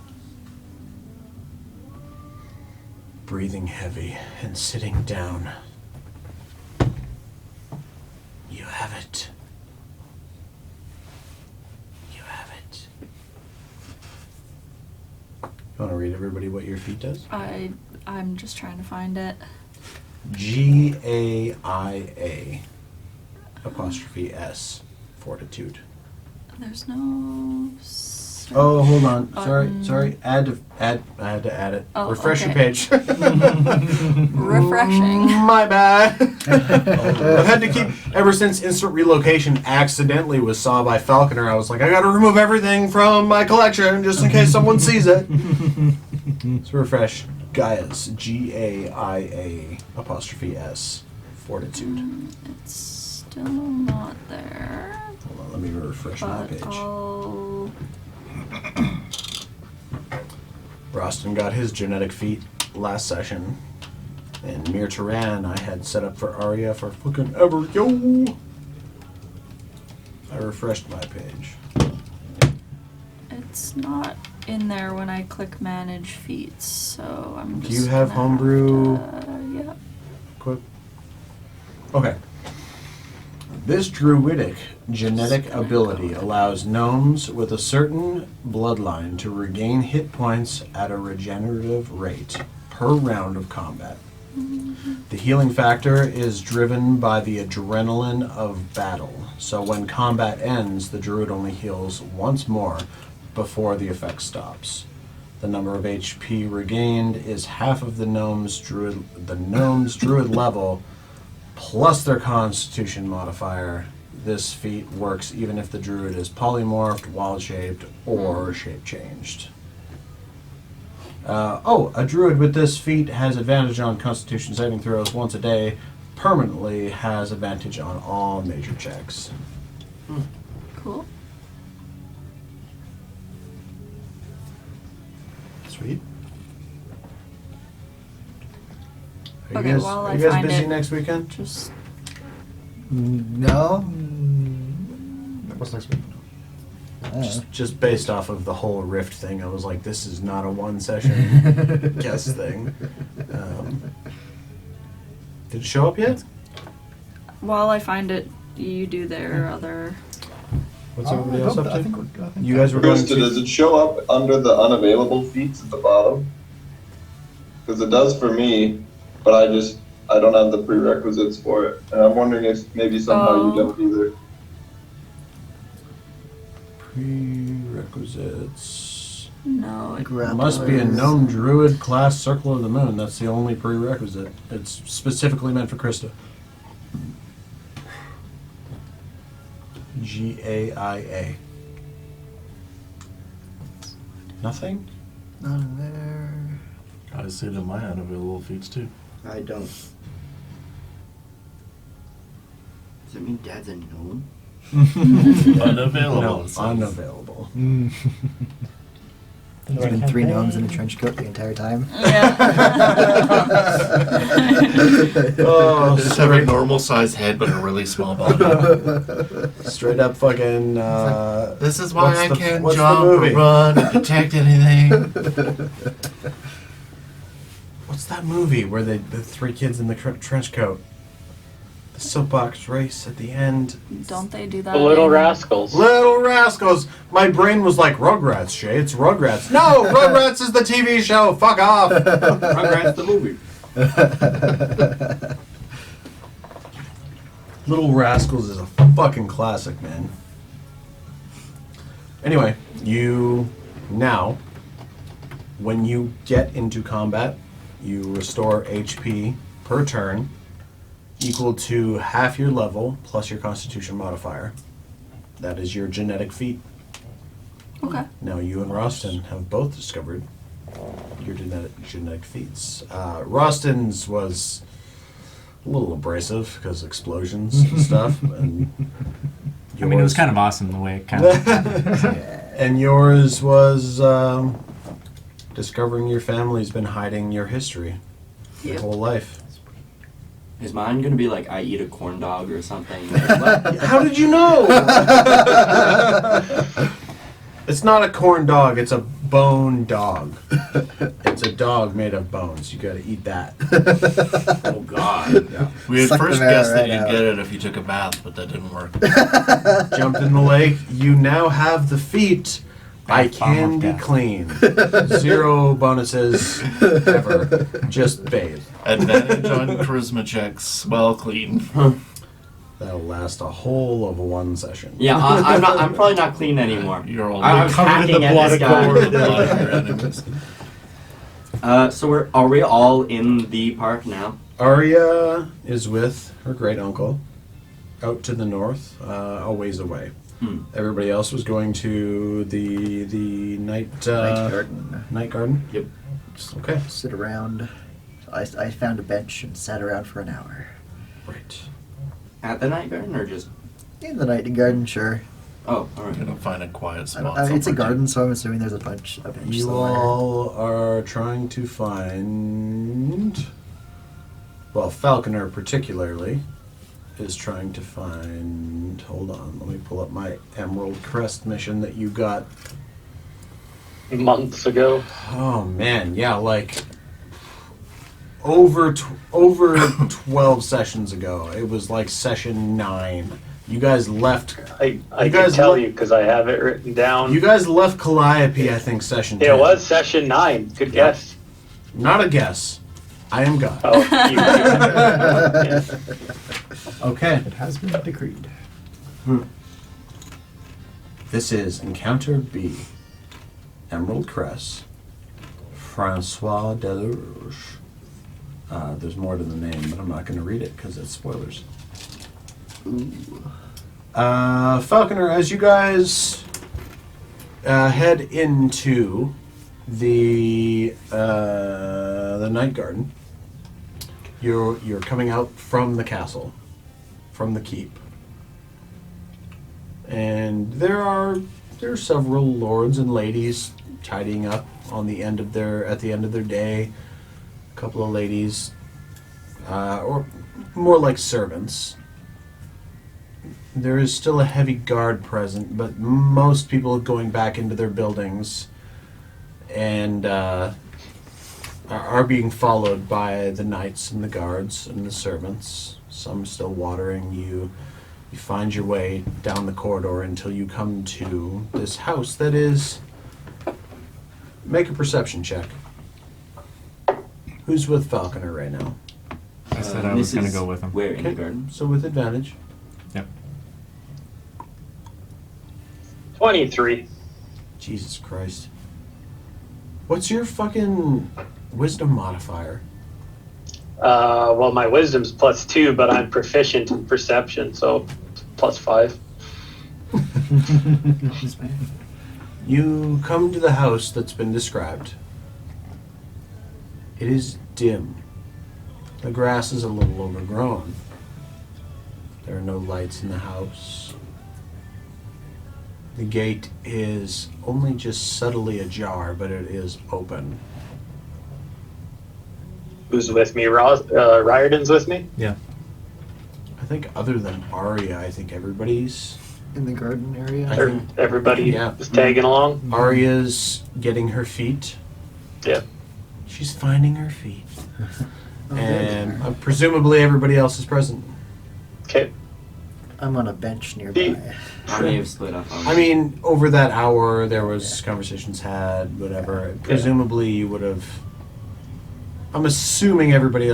Speaker 4: breathing heavy and sitting down. You have it. You have it. You want to read everybody what your feat does?
Speaker 5: I'm just trying to find it.
Speaker 4: GAIA apostrophe S Fortitude.
Speaker 5: There's no.
Speaker 4: Oh, hold on.
Speaker 5: Button.
Speaker 4: Sorry. I had to add it.
Speaker 5: Oh,
Speaker 4: Refresh your
Speaker 5: okay.
Speaker 4: page.
Speaker 5: Refreshing.
Speaker 4: My bad. I've had to keep ever since Instant Relocation accidentally was saw by Falconer. I was like, I got to remove everything from my collection just in case someone sees it. So refresh. Gaia's GAIA apostrophe S Fortitude.
Speaker 5: It's still not there.
Speaker 4: Hold on, let me refresh my
Speaker 5: But
Speaker 4: page.
Speaker 5: I'll.
Speaker 4: Rostin got his genetic feat last session, and Mir'Tiran I had set up for Arya for fucking ever. Yo! I refreshed my page.
Speaker 5: It's not in there when I click manage feats, so I'm
Speaker 4: Do
Speaker 5: just.
Speaker 4: you have
Speaker 5: gonna
Speaker 4: homebrew?
Speaker 5: Yeah.
Speaker 4: Quick. Okay. This druidic genetic ability allows gnomes with a certain bloodline to regain hit points at a regenerative rate per round of combat. The healing factor is driven by the adrenaline of battle, so when combat ends, the druid only heals once more before the effect stops. The number of HP regained is half of the gnome's druid level plus their constitution modifier. This feat works even if the druid is polymorphed, wild-shaped, or shape-changed. A druid with this feat has advantage on constitution saving throws once a day, permanently has advantage on all major checks.
Speaker 5: Cool.
Speaker 4: Sweet. Are
Speaker 5: Okay,
Speaker 4: you guys,
Speaker 5: while
Speaker 4: are
Speaker 5: I
Speaker 4: you guys
Speaker 5: find
Speaker 4: busy
Speaker 5: it-
Speaker 4: next weekend?
Speaker 5: Just.
Speaker 7: No.
Speaker 9: What's next week?
Speaker 4: Just based off of the whole Rift thing, I was like, this is not a one session guest thing. Did it show up yet?
Speaker 5: While I find it, you do their other.
Speaker 4: What's everybody else up
Speaker 9: I
Speaker 4: to?
Speaker 9: think
Speaker 4: You guys were going
Speaker 6: Krista,
Speaker 4: to...
Speaker 6: does it show up under the unavailable feats at the bottom? Because it does for me, but I don't have the prerequisites for it. And I'm wondering if maybe somehow you don't either.
Speaker 4: Prerequisites...
Speaker 5: No, it
Speaker 4: Must be a gnome druid class Circle of the Moon. That's the only prerequisite. It's specifically meant for Krista. GAIA. Nothing?
Speaker 7: Not in there.
Speaker 2: I see it in my unavailable feats too.
Speaker 7: I don't.
Speaker 10: Does that mean Dad's a gnome?
Speaker 2: Unavailable.
Speaker 4: No,
Speaker 2: it says.
Speaker 4: unavailable.
Speaker 7: There's been 3 gnomes in a trench coat the entire time.
Speaker 5: Yeah.
Speaker 4: Oh,
Speaker 2: Just have a normal sized head but a really small body.
Speaker 4: straight up fucking...
Speaker 2: This is why I
Speaker 4: what's
Speaker 2: can't
Speaker 4: the
Speaker 2: jump or
Speaker 4: movie?
Speaker 2: run or detect anything.
Speaker 4: What's that movie where the 3 kids in the trench coat? The soapbox race at the end.
Speaker 5: Don't they do that?
Speaker 3: The Little
Speaker 5: in-
Speaker 3: Rascals.
Speaker 4: Little Rascals. My brain was like, Rugrats, Shay. It's Rugrats. No, Rugrats is the TV show. Fuck off. Rugrats the movie. Little Rascals is a fucking classic, man. Anyway, you now, when you get into combat, you restore HP per turn equal to half your level plus your constitution modifier. That is your genetic feat.
Speaker 5: Okay.
Speaker 4: Now you and Rostin have both discovered your genetic feats. Rostin's was a little abrasive because explosions and stuff. And
Speaker 1: I mean, it was kind of awesome the way it kind of happened.
Speaker 4: And yours was discovering your family's been hiding your history your whole life.
Speaker 10: Is mine gonna be like I eat a corn dog or something? What?
Speaker 4: How did you know? It's not a corn dog, it's a bone dog. It's a dog made of bones. You gotta eat that.
Speaker 10: Oh God.
Speaker 4: Yeah.
Speaker 2: We had
Speaker 7: Suck
Speaker 2: first
Speaker 7: them out
Speaker 2: guessed that
Speaker 7: right
Speaker 2: you'd
Speaker 7: out.
Speaker 2: get it if you took a bath, but that didn't work.
Speaker 4: Jumped in the lake. You now have the feat. I can be clean. 0 bonuses ever. Just bathe.
Speaker 2: Advantage on charisma checks while clean.
Speaker 4: That'll last a whole of 1 session.
Speaker 10: Yeah, I'm not. I'm probably not clean anymore.
Speaker 2: You're all
Speaker 10: I was
Speaker 9: covered in
Speaker 10: hacking
Speaker 9: the
Speaker 10: at
Speaker 9: blood
Speaker 10: this
Speaker 9: of
Speaker 10: guy.
Speaker 2: Or the blood of your enemies.
Speaker 10: So are we all in the park now?
Speaker 4: Arya is with her great uncle out to the north, a ways away. Everybody else was going to the night
Speaker 7: garden.
Speaker 4: Night garden.
Speaker 10: Yep.
Speaker 4: Okay.
Speaker 7: Sit around. I found a bench and sat around for an hour.
Speaker 4: Right.
Speaker 10: At the night garden or just?
Speaker 7: In the night garden, sure.
Speaker 10: Oh, all right.
Speaker 2: Gonna find a quiet
Speaker 7: I
Speaker 2: spot.
Speaker 7: don't, it's a
Speaker 2: somewhere,
Speaker 7: garden, so I'm assuming there's a bench
Speaker 4: You
Speaker 7: somewhere.
Speaker 4: all are trying to find. Well, Falconer particularly is trying to find. Hold on, let me pull up my Emerald Crest mission that you got.
Speaker 3: Months ago.
Speaker 4: Oh man, yeah, like over 12 sessions ago. It was like session 9. You guys left.
Speaker 3: I
Speaker 4: You
Speaker 3: can
Speaker 4: guys
Speaker 3: tell
Speaker 4: look-
Speaker 3: you because I have it written down.
Speaker 4: You guys left Calliope, I think, session 10.
Speaker 3: It was session 9. Good guess.
Speaker 4: Not a guess. I am God.
Speaker 3: Oh, you.
Speaker 4: Okay.
Speaker 9: It has been decreed.
Speaker 4: This is Encounter B. Emerald Crest. Francois Delouche. There's more to the name, but I'm not going to read it because it's spoilers. Falconer, as you guys head into the night garden, you're coming out from the castle, from the keep, and there are several lords and ladies tidying up at the end of their day. A couple of ladies, or more like servants. There is still a heavy guard present, but most people are going back into their buildings and are being followed by the knights and the guards and the servants. Some still watering you. You find your way down the corridor until you come to this house that is... Make a perception check. Who's with Falconer right now?
Speaker 1: I said I was going to go with him.
Speaker 10: Where in the
Speaker 4: Okay,
Speaker 10: garden?
Speaker 4: so with advantage.
Speaker 1: Yep.
Speaker 3: 23.
Speaker 4: Jesus Christ. What's your fucking wisdom modifier?
Speaker 3: Well, my wisdom's +2, but I'm proficient in perception, so +5.
Speaker 4: You come to the house that's been described. It is dim. The grass is a little overgrown. There are no lights in the house. The gate is only just subtly ajar, but it is open.
Speaker 3: Who's with me? Riordan's with me?
Speaker 1: Yeah.
Speaker 4: I think other than Arya, I think everybody's...
Speaker 7: In the garden area?
Speaker 4: I
Speaker 3: Or
Speaker 4: think
Speaker 3: everybody
Speaker 4: Yeah.
Speaker 3: is tagging along?
Speaker 4: Arya's getting her feet.
Speaker 3: Yeah.
Speaker 4: She's finding her feet. And presumably everybody else is present.
Speaker 3: Okay.
Speaker 7: I'm on a bench nearby.
Speaker 10: I may have split up on
Speaker 4: I mean, over that hour, there was conversations had, whatever. Presumably, you would have. I'm assuming everybody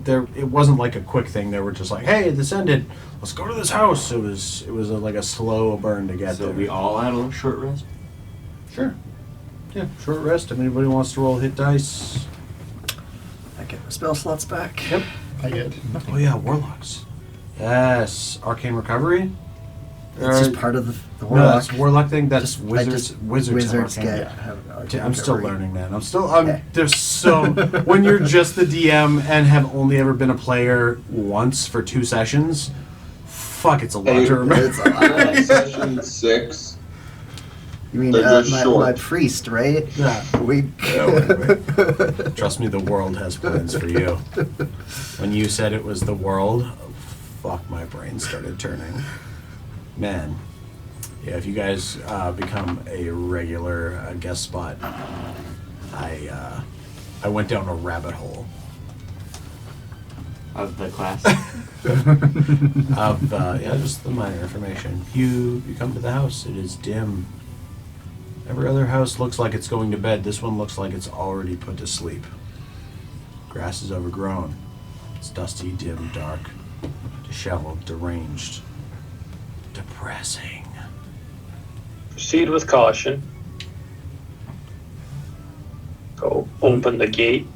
Speaker 4: there. It wasn't like a quick thing. They were just like, "Hey, this ended. Let's go to this house." It was like a slow burn to get
Speaker 10: So
Speaker 4: there.
Speaker 10: we all had a short rest?
Speaker 4: Sure. Yeah, short rest. If anybody wants to roll hit dice.
Speaker 7: I get my spell slots back.
Speaker 4: Yep.
Speaker 9: I get
Speaker 4: Oh yeah, warlocks. Yes, arcane recovery.
Speaker 7: It's just part of the
Speaker 4: No,
Speaker 7: warlock.
Speaker 4: that's warlock thing. That's
Speaker 7: Just- I
Speaker 4: wizards.
Speaker 7: just-
Speaker 4: Wizards
Speaker 7: Wizards
Speaker 4: have arcane.
Speaker 7: get. have arcane
Speaker 4: I'm still
Speaker 7: recovery.
Speaker 4: learning that.
Speaker 7: Okay.
Speaker 4: There's So when you're just the DM and have only ever been a player once for 2 sessions, fuck, it's a lot to remember.
Speaker 7: It's a lot.
Speaker 6: Session 6.
Speaker 7: You mean
Speaker 6: They're just
Speaker 7: my
Speaker 6: short.
Speaker 7: priest, right?
Speaker 4: Yeah.
Speaker 7: We.
Speaker 4: Trust me, the world has plans for you. When you said it was the world, fuck, my brain started turning. Man. Yeah, if you guys become a regular guest spot, I went down a rabbit hole.
Speaker 10: Of the class.
Speaker 4: Of just the minor information. You come to the house, it is dim. Every other house looks like it's going to bed. This one looks like it's already put to sleep. Grass is overgrown. It's dusty, dim, dark, disheveled, deranged, depressing.
Speaker 3: Proceed with caution. Go open the gate.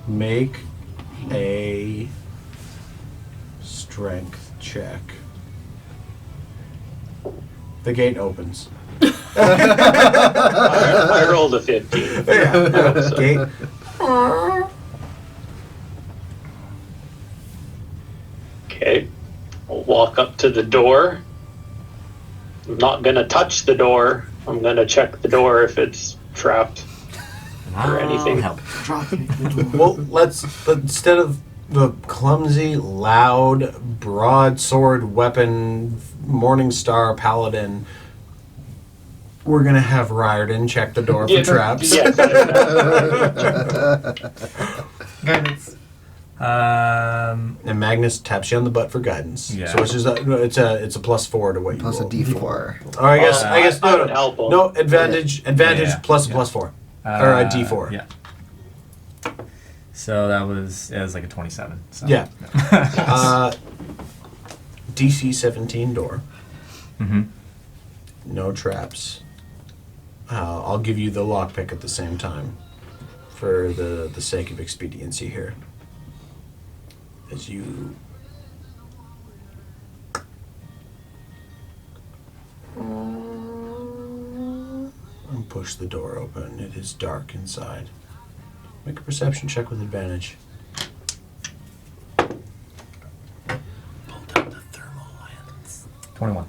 Speaker 4: Make a strength check. The gate opens.
Speaker 3: I rolled a 15. So-
Speaker 4: Gate.
Speaker 3: Okay. I'll walk up to the door. I'm not gonna touch the door. I'm gonna check the door if it's trapped or anything.
Speaker 10: Help.
Speaker 4: Well, let's instead of the clumsy, loud, broadsword weapon, Morningstar paladin, we're gonna have Riordan check the door for traps.
Speaker 3: Yes.
Speaker 9: Guidance.
Speaker 4: And Magnus taps you on the butt for guidance.
Speaker 1: Yeah.
Speaker 4: So it's just it's a +4 to what you
Speaker 7: Plus a
Speaker 4: roll.
Speaker 7: D4.
Speaker 4: Or I guess
Speaker 3: I would help him.
Speaker 4: no advantage
Speaker 1: Yeah,
Speaker 4: plus
Speaker 1: yeah.
Speaker 4: +4 or a D4.
Speaker 1: Yeah. So it was like a 27. So.
Speaker 4: Yeah. DC 17 door.
Speaker 1: Mm-hmm.
Speaker 4: No traps. I'll give you the lockpick at the same time, for the sake of expediency here. As you push the door open, it is dark inside. Make a perception check with advantage. Pulled out the thermal lens.
Speaker 1: 21.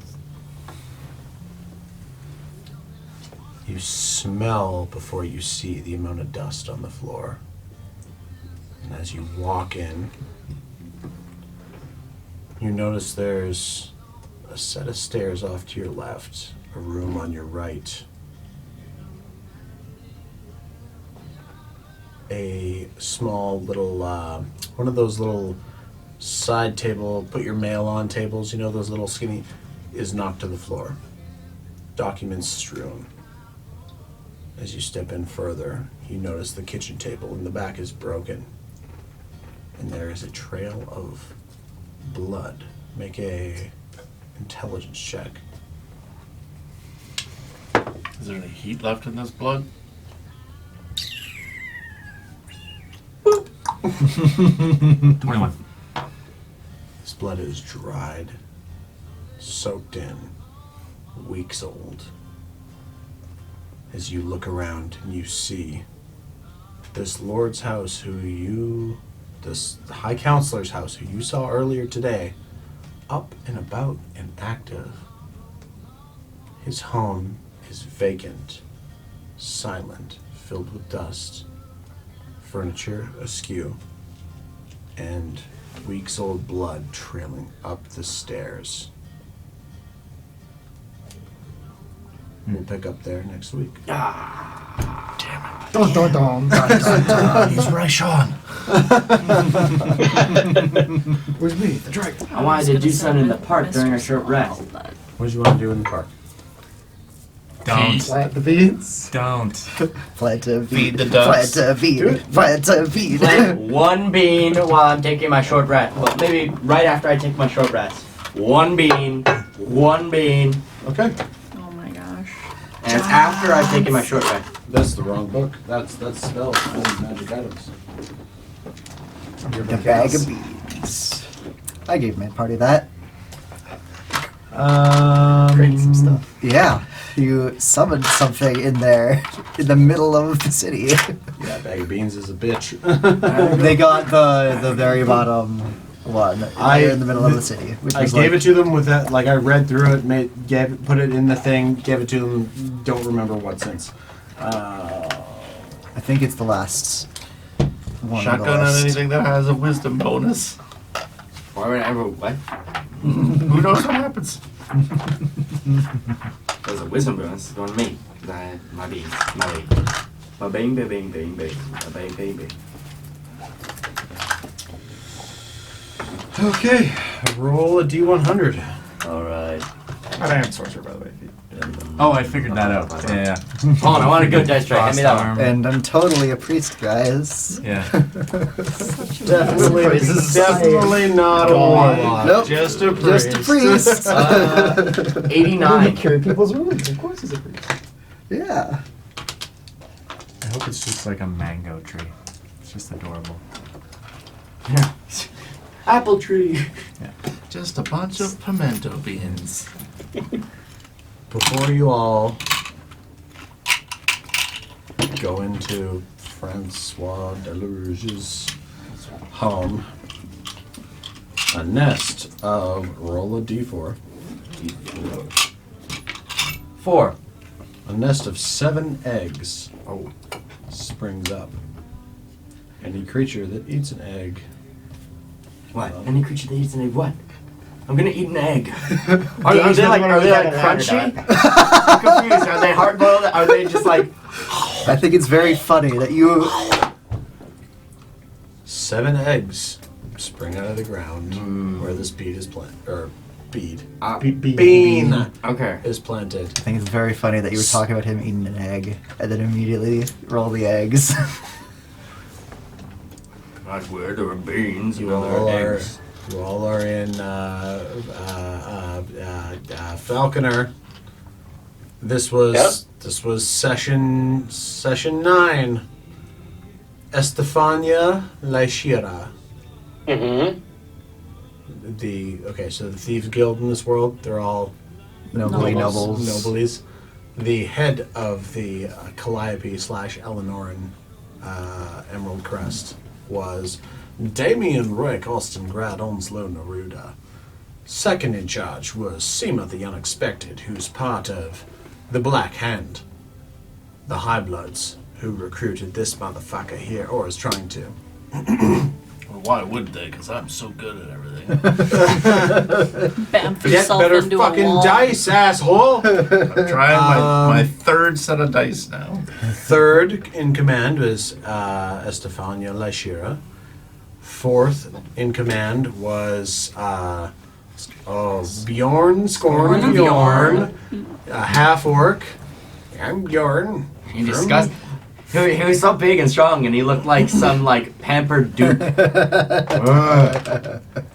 Speaker 4: You smell before you see the amount of dust on the floor. And as you walk in, you notice there's a set of stairs off to your left, a room on your right, a small little, one of those little side table, put your mail on tables, you know, those little skinny, is knocked to the floor. Documents strewn. As you step in further, you notice the kitchen table in the back is broken. And there is a trail of blood. Make a intelligence check.
Speaker 2: Is there any heat left in this blood?
Speaker 1: 21.
Speaker 4: This blood is dried, soaked in, weeks old. As you look around and you see this lord's house this high counselor's house who you saw earlier today, up and about and active. His home is vacant, silent, filled with dust, furniture askew, and weeks-old blood trailing up the stairs. We'll pick up there next week.
Speaker 9: Dun, dun, dun, dun, dun, dun.
Speaker 2: He's right, Sean.
Speaker 9: Where's me, the dragon?
Speaker 10: I wanted to do something in the park during our short rest.
Speaker 4: What did you want to do in the park?
Speaker 1: Don't.
Speaker 9: Plant the beans.
Speaker 1: Don't.
Speaker 7: Plant a
Speaker 2: Feed the
Speaker 7: bean.
Speaker 2: ducks.
Speaker 7: Plant a bean. Plant a bean.
Speaker 10: Plant one bean while I'm taking my short rest. Well, maybe right after I take my short rest. One bean. One bean.
Speaker 4: Okay.
Speaker 5: Oh my gosh.
Speaker 10: And it's after I've taken my short rest.
Speaker 4: That's the wrong book. That's spells and magic items.
Speaker 7: The bag of beans. I gave my party that.
Speaker 9: Create some stuff.
Speaker 7: Yeah. You summoned something in there, in the middle of the city.
Speaker 4: Yeah, bag of beans is a bitch.
Speaker 7: They got the very bottom one in the middle of the city. Which
Speaker 4: I
Speaker 7: was
Speaker 4: gave
Speaker 7: like,
Speaker 4: it to them with that, like I read through it, put it in the thing, gave it to them, don't remember what since.
Speaker 7: I think it's the last one.
Speaker 2: Shotgun on anything that has a wisdom bonus.
Speaker 10: Why would I ever what?
Speaker 2: Who knows what happens?
Speaker 10: There's a wisdom bonus. It's on me. My beans. My bang, bang, bang, bang, bang. My bang, bang, bang.
Speaker 4: Okay, roll a D100.
Speaker 10: Alright.
Speaker 1: I am sorcerer, by the way. Oh, I figured that out. Yeah.
Speaker 10: Hold on, I want a good dice tray. Hand me that one.
Speaker 7: And I'm totally a priest, guys.
Speaker 1: Yeah.
Speaker 4: Definitely not a warlock.
Speaker 7: Nope.
Speaker 4: Just a priest.
Speaker 7: Just a priest.
Speaker 10: 89.
Speaker 9: Carry people's wounds. Of course he's a priest.
Speaker 7: Yeah.
Speaker 1: I hope it's just like a mango tree. It's just adorable.
Speaker 10: Yeah. Apple tree.
Speaker 1: Yeah.
Speaker 2: Just a bunch of pimento beans.
Speaker 4: Before you all go into Francois Deluge's home, a nest of roll a d4.
Speaker 10: 4.
Speaker 4: A nest of 7 eggs springs up. Any creature that eats an egg.
Speaker 10: What? Any creature that eats an egg, what? I'm gonna eat an egg. Are they like crunchy? I'm confused. Are they hard boiled? Are they just like?
Speaker 7: I think it's very funny that you.
Speaker 4: 7 eggs spring out of the ground where this bean is planted. Bean
Speaker 10: Okay.
Speaker 4: is planted.
Speaker 7: I think it's very funny that you were talking about him eating an egg and then immediately roll the eggs.
Speaker 10: That's weird. There are beans.
Speaker 4: You all are in Falconer. This was session 9. Estefania Lyshira.
Speaker 3: Mm-hmm.
Speaker 4: So the Thieves Guild in this world, they're all nobles. The head of the Calliope / Elenoran Emerald Crest was Damien Roik Alstengrad Onslow Neruda. Second in charge was Seema the Unexpected, who's part of the Black Hand, the High Bloods, who recruited this motherfucker here, or is trying to.
Speaker 2: Well, why would they? Because I'm so good at everything.
Speaker 5: Bamf
Speaker 4: Get
Speaker 5: yourself
Speaker 4: better
Speaker 5: into
Speaker 4: fucking
Speaker 5: a wall.
Speaker 4: dice, asshole!
Speaker 2: I'm trying my third set of dice now.
Speaker 4: Third in command was Estefania Lyshira. Fourth in command was Bjorn Scorn Bjorn, a half orc. I'm Bjorn.
Speaker 10: He disgust. He was so big and strong, and he looked like some like pampered duke.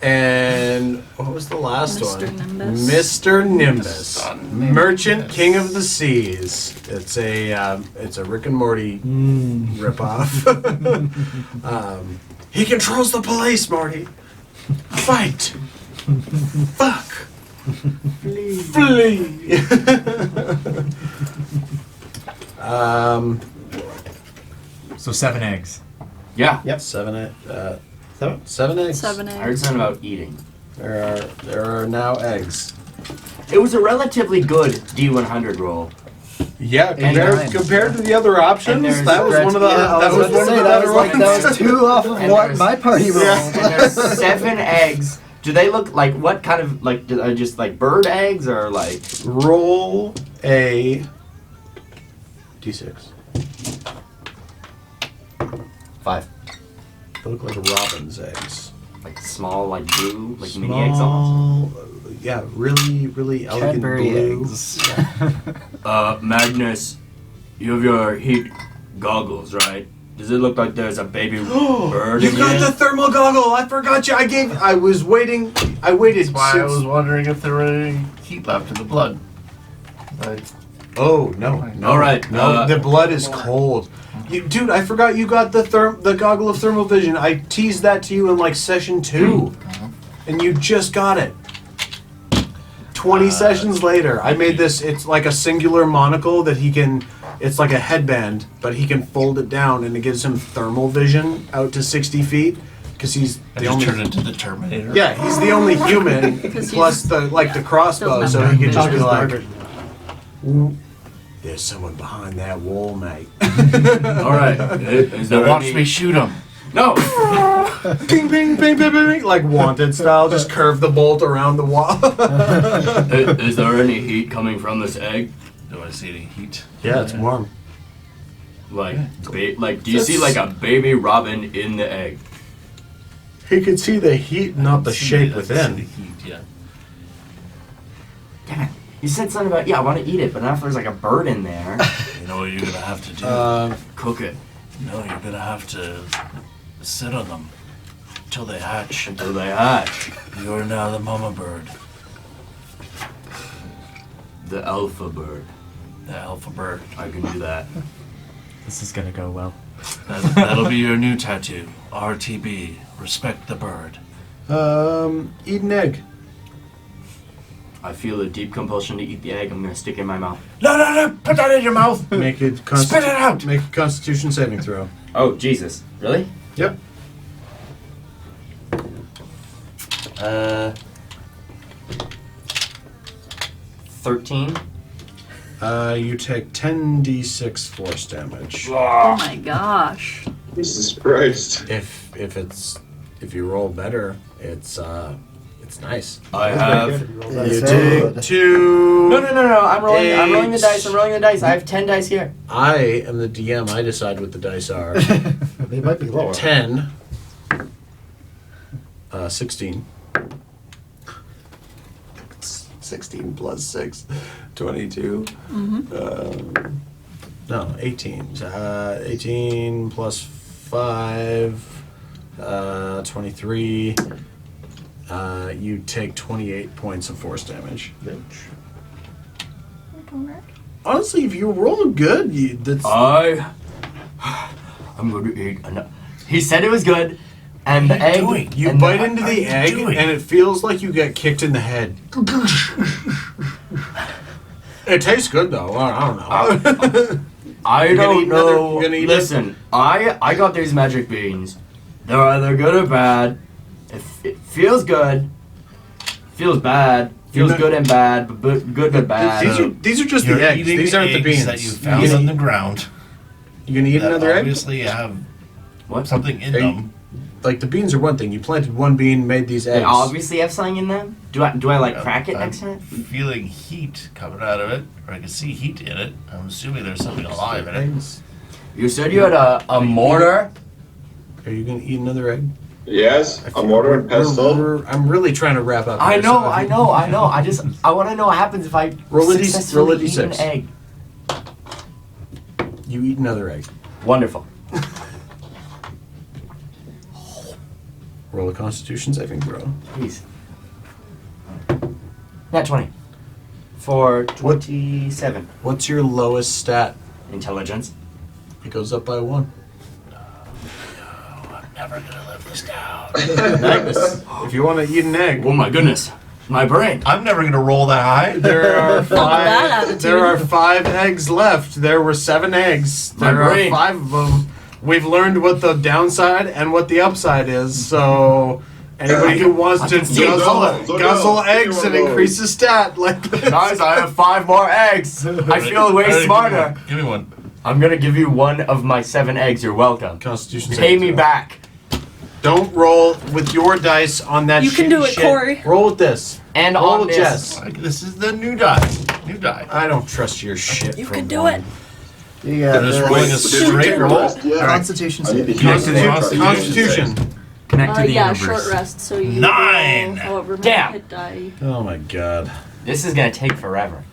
Speaker 4: And what was the last
Speaker 5: Mr.
Speaker 4: one?
Speaker 5: Nimbus.
Speaker 4: Mr. Nimbus, Merchant King of the Seas. It's a Rick and Morty ripoff. He controls the police, Morty. Fight. Fuck. Flee.
Speaker 1: So 7 eggs.
Speaker 10: Yeah.
Speaker 9: Yep.
Speaker 4: 7 eggs.
Speaker 7: 7
Speaker 4: eggs.
Speaker 5: 7
Speaker 10: I heard
Speaker 5: eggs.
Speaker 10: something about eating.
Speaker 4: There are now eggs.
Speaker 10: It was a relatively good D100 roll.
Speaker 4: Yeah,
Speaker 7: compared
Speaker 4: to the other options,
Speaker 10: there's
Speaker 4: that was one of the
Speaker 7: that was that was 2 off of
Speaker 10: And
Speaker 7: what
Speaker 10: there's-
Speaker 7: my party rolled.
Speaker 10: And there's 7 eggs. Do they look like what kind of like? Are just like bird eggs or like?
Speaker 4: Roll a d6.
Speaker 10: 5.
Speaker 4: They look like robin's eggs.
Speaker 10: Like small, like blue, like mini eggs almost.
Speaker 4: Yeah, really elegant
Speaker 7: Cadbury
Speaker 4: blue.
Speaker 7: eggs.
Speaker 10: Magnus, you have your heat goggles, right? Does it look like there's a baby bird
Speaker 4: You
Speaker 10: in
Speaker 4: got
Speaker 10: here?
Speaker 4: the thermal goggle. I forgot you. I was waiting. I waited.
Speaker 2: That's why I
Speaker 4: since-
Speaker 2: was wondering if there were any heat left in the blood.
Speaker 4: Oh no!
Speaker 10: All right,
Speaker 4: No, the blood is cold. Dude, I forgot you got the goggle of thermal vision. I teased that to you in like session 2, and you just got it. 20 sessions later. I made this. It's like a singular monocle that he can. It's like a headband, but he can fold it down, and it gives him thermal vision out to 60 feet because he's
Speaker 2: I
Speaker 4: the
Speaker 2: just
Speaker 4: only.
Speaker 2: turned into the Terminator.
Speaker 4: Yeah, he's the only human.
Speaker 5: 'Cause
Speaker 4: Plus the crossbow,
Speaker 5: doesn't
Speaker 4: so
Speaker 5: have
Speaker 4: he can just
Speaker 9: Oh,
Speaker 4: be
Speaker 9: just
Speaker 4: like,
Speaker 9: garbage.
Speaker 4: "There's someone behind that wall, mate."
Speaker 10: All right. Is
Speaker 2: Now
Speaker 10: there
Speaker 2: watch
Speaker 10: any-
Speaker 2: me shoot him.
Speaker 10: No.
Speaker 4: Bing, bing, bing, bing, bing, like Wanted style. Just curve the bolt around the wall.
Speaker 10: Is there any heat coming from this egg?
Speaker 2: Do I see any heat?
Speaker 4: Yeah, it's warm.
Speaker 10: Like, do you see like a baby robin in the egg?
Speaker 4: He can see the heat, not the shape
Speaker 2: I see
Speaker 4: within.
Speaker 2: the heat, yeah.
Speaker 10: Damn it. You said something about, I want to eat it, but not if there's like a bird in there.
Speaker 2: You know what you're gonna have to do?
Speaker 10: Cook it
Speaker 2: No, you're gonna have to sit on them until they hatch.
Speaker 10: until they hatch.
Speaker 2: You're now the mama bird,
Speaker 10: The alpha bird.
Speaker 2: the alpha bird.
Speaker 10: I can do that.
Speaker 1: This is gonna go well.
Speaker 2: That'll be your new tattoo. RTB. Respect the bird.
Speaker 4: Eat an egg.
Speaker 10: I feel a deep compulsion to eat the egg. I'm gonna stick it in my mouth.
Speaker 2: No! Put that in your mouth.
Speaker 4: Make it.
Speaker 2: Spit it out.
Speaker 4: Make a Constitution saving throw.
Speaker 10: Oh, Jesus. Really?
Speaker 4: Yep.
Speaker 10: 13.
Speaker 4: You take 10d6 force damage.
Speaker 5: Oh my gosh.
Speaker 6: Jesus Christ.
Speaker 4: If you roll better, it's nice.
Speaker 10: I have.
Speaker 4: You
Speaker 7: So
Speaker 4: take
Speaker 7: good.
Speaker 4: 2.
Speaker 10: No. I'm rolling the
Speaker 4: Eight.
Speaker 10: dice. I'm rolling the dice. I have 10 dice here.
Speaker 4: I am the DM. I decide what the dice are.
Speaker 9: They might be lower.
Speaker 4: 10. 16. 16 plus 6. 22. No, 18. 18 plus 5. 23. You take 28 points of force damage. Honestly, if you're rolling good, that's.
Speaker 10: I'm going to eat enough. He said it was good, and the egg.
Speaker 4: You
Speaker 10: and
Speaker 4: bite
Speaker 10: the-
Speaker 4: into the egg, and it feels like you get kicked in the head. It tastes good though. I don't know.
Speaker 10: I
Speaker 4: You gonna
Speaker 10: don't
Speaker 4: eat another-
Speaker 10: know.
Speaker 4: you gonna eat
Speaker 10: Listen, I got these magic beans. They're either good or bad. It feels good, feels bad, feels
Speaker 4: not-
Speaker 10: good and bad, but good but bad.
Speaker 4: These are just
Speaker 2: You're
Speaker 4: the eggs.
Speaker 2: eating
Speaker 4: These aren't the
Speaker 2: eggs
Speaker 4: beans.
Speaker 2: that you found
Speaker 4: gonna,
Speaker 2: on the ground.
Speaker 4: you gonna eat
Speaker 2: that
Speaker 4: another egg?
Speaker 2: obviously have
Speaker 10: What?
Speaker 2: something in
Speaker 4: Are you-
Speaker 2: them.
Speaker 4: Like the beans are one thing. You planted one bean, made these
Speaker 10: They
Speaker 4: eggs.
Speaker 10: obviously have something in them. Do I like crack it
Speaker 2: I'm
Speaker 10: next time?
Speaker 2: feeling heat coming out of it, or I can see heat in it. I'm assuming there's something alive in it.
Speaker 4: Eggs.
Speaker 10: You said you had a mortar.
Speaker 4: Are you gonna eat another egg?
Speaker 6: Yes,
Speaker 4: I
Speaker 6: a
Speaker 4: feel
Speaker 6: mortar and
Speaker 4: we're-
Speaker 6: pestle.
Speaker 4: I'm really trying to wrap up.
Speaker 10: I
Speaker 4: here,
Speaker 10: know.
Speaker 4: so-
Speaker 10: I want to know what happens if I
Speaker 4: Roll a d-
Speaker 10: successfully
Speaker 4: roll a
Speaker 10: eat an
Speaker 4: d6.
Speaker 10: egg.
Speaker 4: You eat another egg.
Speaker 10: Wonderful.
Speaker 4: Roll a Constitution saving throw.
Speaker 10: Please. Nat 20. For 27.
Speaker 4: What's your lowest stat?
Speaker 10: Intelligence.
Speaker 4: It goes up by 1.
Speaker 2: I'm never gonna live this down.
Speaker 4: Magnus, if you want to eat an egg,
Speaker 10: Oh my goodness. My brain.
Speaker 2: I'm never gonna roll that high.
Speaker 4: there are
Speaker 5: that
Speaker 4: 5.
Speaker 5: attitude.
Speaker 4: There are 5 eggs left. There were 7 eggs.
Speaker 10: My
Speaker 4: There are
Speaker 10: brain.
Speaker 4: 5 of them. We've learned what the downside and what the upside is. So anybody who wants to guzzle eggs and increase the stat, like this.
Speaker 10: Guys, I have 5 more eggs. I feel way
Speaker 2: Alright,
Speaker 10: smarter.
Speaker 2: Give me one.
Speaker 10: I'm gonna give you 1 of my 7 eggs. You're welcome.
Speaker 4: Constitution
Speaker 10: Pay
Speaker 4: saving
Speaker 10: me
Speaker 4: throw.
Speaker 10: back.
Speaker 4: Don't roll with your dice on that.
Speaker 5: You can do
Speaker 4: shitty
Speaker 5: it,
Speaker 4: shit.
Speaker 5: Corey.
Speaker 4: Roll with this.
Speaker 10: And
Speaker 4: Roll
Speaker 10: on
Speaker 4: with
Speaker 10: this.
Speaker 4: Jess.
Speaker 2: Like, this is the new die. New die.
Speaker 4: I don't trust your shit.
Speaker 5: You
Speaker 4: for
Speaker 5: can do
Speaker 4: one.
Speaker 5: it.
Speaker 7: You got
Speaker 2: I'm just
Speaker 7: this.
Speaker 2: rolling a straight roll.
Speaker 7: Constitution
Speaker 6: I need to
Speaker 7: saving.
Speaker 6: hear some
Speaker 4: Constitution.
Speaker 1: Connect to the
Speaker 5: Yeah,
Speaker 1: universe.
Speaker 5: short rest. So you
Speaker 2: 9.
Speaker 5: roll however many
Speaker 10: Damn.
Speaker 5: hit die.
Speaker 4: Oh my god.
Speaker 10: This is gonna take forever.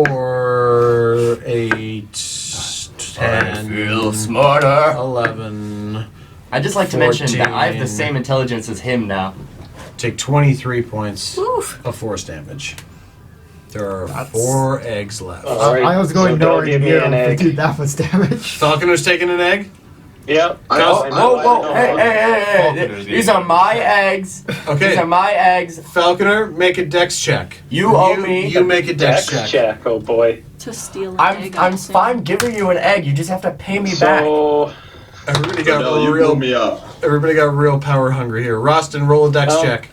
Speaker 4: 4, 8,
Speaker 10: I
Speaker 4: 10,
Speaker 10: feel smarter.
Speaker 4: 11.
Speaker 10: I'd just like to mention that I have the
Speaker 4: 14.
Speaker 10: same intelligence as him now.
Speaker 4: Take 23 points
Speaker 5: Oof.
Speaker 4: of force damage. There are 4 eggs left.
Speaker 3: Alright,
Speaker 9: I was going
Speaker 3: so don't
Speaker 9: nowhere
Speaker 3: give me
Speaker 9: near
Speaker 3: an
Speaker 9: him to
Speaker 3: egg.
Speaker 9: do that much damage.
Speaker 4: Falconer's taking an egg?
Speaker 3: Yep.
Speaker 10: Whoa! Hey!
Speaker 1: Falconer's
Speaker 10: These
Speaker 1: getting
Speaker 10: are my eggs.
Speaker 4: Okay.
Speaker 10: These are my eggs.
Speaker 4: Falconer, make a dex check.
Speaker 10: You owe me.
Speaker 4: You make a dex
Speaker 3: Dex
Speaker 4: check.
Speaker 3: check. Oh boy.
Speaker 5: To steal an egg.
Speaker 10: I'm fine giving you an egg. You just have to pay me back.
Speaker 3: So
Speaker 4: Everybody
Speaker 6: So
Speaker 4: got
Speaker 6: no, you blew me up.
Speaker 4: Everybody got real power hungry here. Rostin, roll a dex
Speaker 3: Oh.
Speaker 4: check.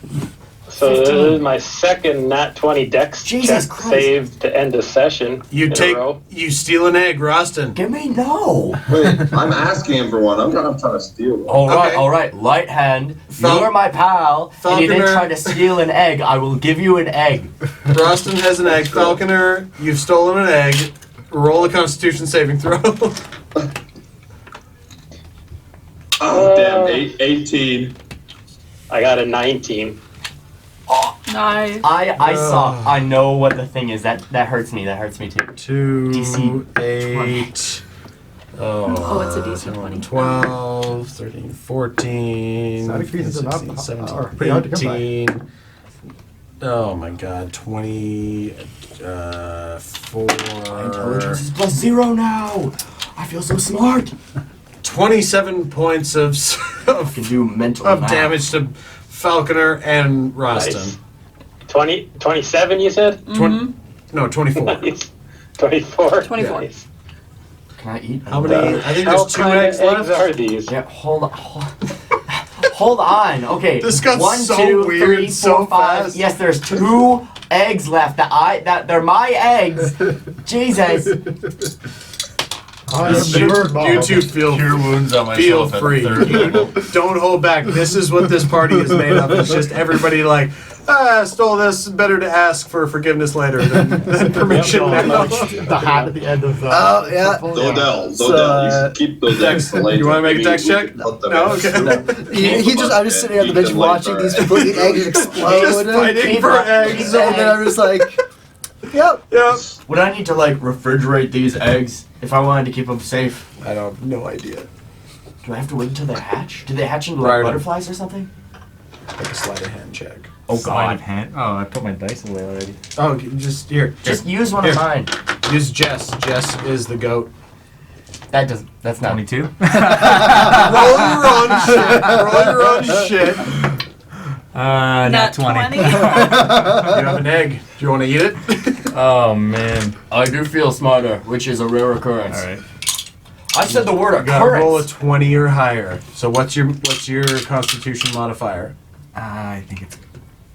Speaker 3: this is my second nat 20 dex
Speaker 10: Jesus
Speaker 3: check
Speaker 10: Christ.
Speaker 3: save to end a session.
Speaker 4: You
Speaker 3: in
Speaker 4: take.
Speaker 3: a row.
Speaker 4: You steal an egg, Rostin.
Speaker 10: Give me no.
Speaker 6: Wait, I'm asking him for one. I'm trying to steal one.
Speaker 10: All right. Light hand.
Speaker 4: Fal-
Speaker 10: you are my pal, and you didn't
Speaker 4: Falconer-
Speaker 10: try to steal an egg. I will give you an egg.
Speaker 4: Rostin has an egg. Falconer, you've stolen an egg. Roll a Constitution saving throw.
Speaker 6: Oh, damn. 18.
Speaker 3: I got a 19.
Speaker 5: Nice.
Speaker 10: I saw. I know what the thing is. That hurts me. That hurts me too.
Speaker 4: 2,
Speaker 10: DC
Speaker 4: 8.
Speaker 5: Oh, it's a DC 20.
Speaker 4: 12, 13, 14,
Speaker 9: Sonic
Speaker 4: 15,
Speaker 9: Freezes are not
Speaker 4: 16, 17,
Speaker 9: are pretty hard to come by.
Speaker 4: 18. Oh my god, 20, 4.
Speaker 10: My intelligence is +0 now. I feel so smart.
Speaker 4: 27 points of
Speaker 10: I can do mental math.
Speaker 4: damage to Falconer and Rostin.
Speaker 3: Nice. 27, you said?
Speaker 4: No, 24.
Speaker 3: Nice. 24.
Speaker 5: 24.
Speaker 3: Nice.
Speaker 10: Can I eat?
Speaker 4: How many? I think
Speaker 3: How
Speaker 4: there's 2
Speaker 3: kind
Speaker 4: eggs
Speaker 3: of eggs
Speaker 4: left.
Speaker 3: are these?
Speaker 10: Yeah, hold on. Hold on. Okay.
Speaker 4: This got
Speaker 10: 1,
Speaker 4: so
Speaker 10: 2,
Speaker 4: weird
Speaker 10: 3,
Speaker 4: so
Speaker 10: 4, 5.
Speaker 4: fast.
Speaker 10: Yes, there's 2 eggs left. That they're my eggs. Jesus.
Speaker 4: You two feel
Speaker 2: Cure wounds on
Speaker 4: feel
Speaker 2: myself.
Speaker 4: free.
Speaker 2: At the third level.
Speaker 4: Don't hold back. This is what this party is made of. It's just everybody like, stole this. Better to ask for forgiveness later than permission now.
Speaker 9: The hat at the end of.
Speaker 7: Oh, yeah.
Speaker 6: Dodell,
Speaker 4: So,
Speaker 6: you should keep those eggs for later.
Speaker 4: You want to make a
Speaker 6: Maybe
Speaker 4: dex
Speaker 6: we
Speaker 4: check?
Speaker 6: can put them
Speaker 4: No?
Speaker 6: in.
Speaker 4: Okay.
Speaker 7: I'm just sitting on the bench
Speaker 6: Eat them like
Speaker 7: watching
Speaker 6: our
Speaker 7: these
Speaker 6: eggs.
Speaker 7: people eat eggs explode.
Speaker 4: Just fighting for eggs.
Speaker 7: And then I'm just like, yep.
Speaker 4: Yep.
Speaker 10: Would I need to like refrigerate these eggs if I wanted to keep them safe?
Speaker 4: I have no idea.
Speaker 10: Do I have to wait until they hatch? Do they hatch into
Speaker 4: Right.
Speaker 10: like butterflies or something?
Speaker 4: Take a sleight of hand check.
Speaker 10: Oh
Speaker 1: Sleight
Speaker 10: God.
Speaker 1: of hand. Oh, I put my dice away already.
Speaker 4: Oh, just here.
Speaker 10: Just use one
Speaker 4: Here.
Speaker 10: of mine.
Speaker 4: Use Jess. Jess is the goat.
Speaker 10: That's not
Speaker 1: 22.
Speaker 4: Roll your own shit. Roll your own shit.
Speaker 1: Nat 20.
Speaker 4: You have an egg. Do you want to eat it?
Speaker 1: Oh man.
Speaker 10: I do feel smarter, which is a rare occurrence.
Speaker 1: All right.
Speaker 10: I said the word
Speaker 4: You gotta roll a
Speaker 10: occurrence.
Speaker 4: 20 or higher. So what's your Constitution modifier?
Speaker 1: I think it's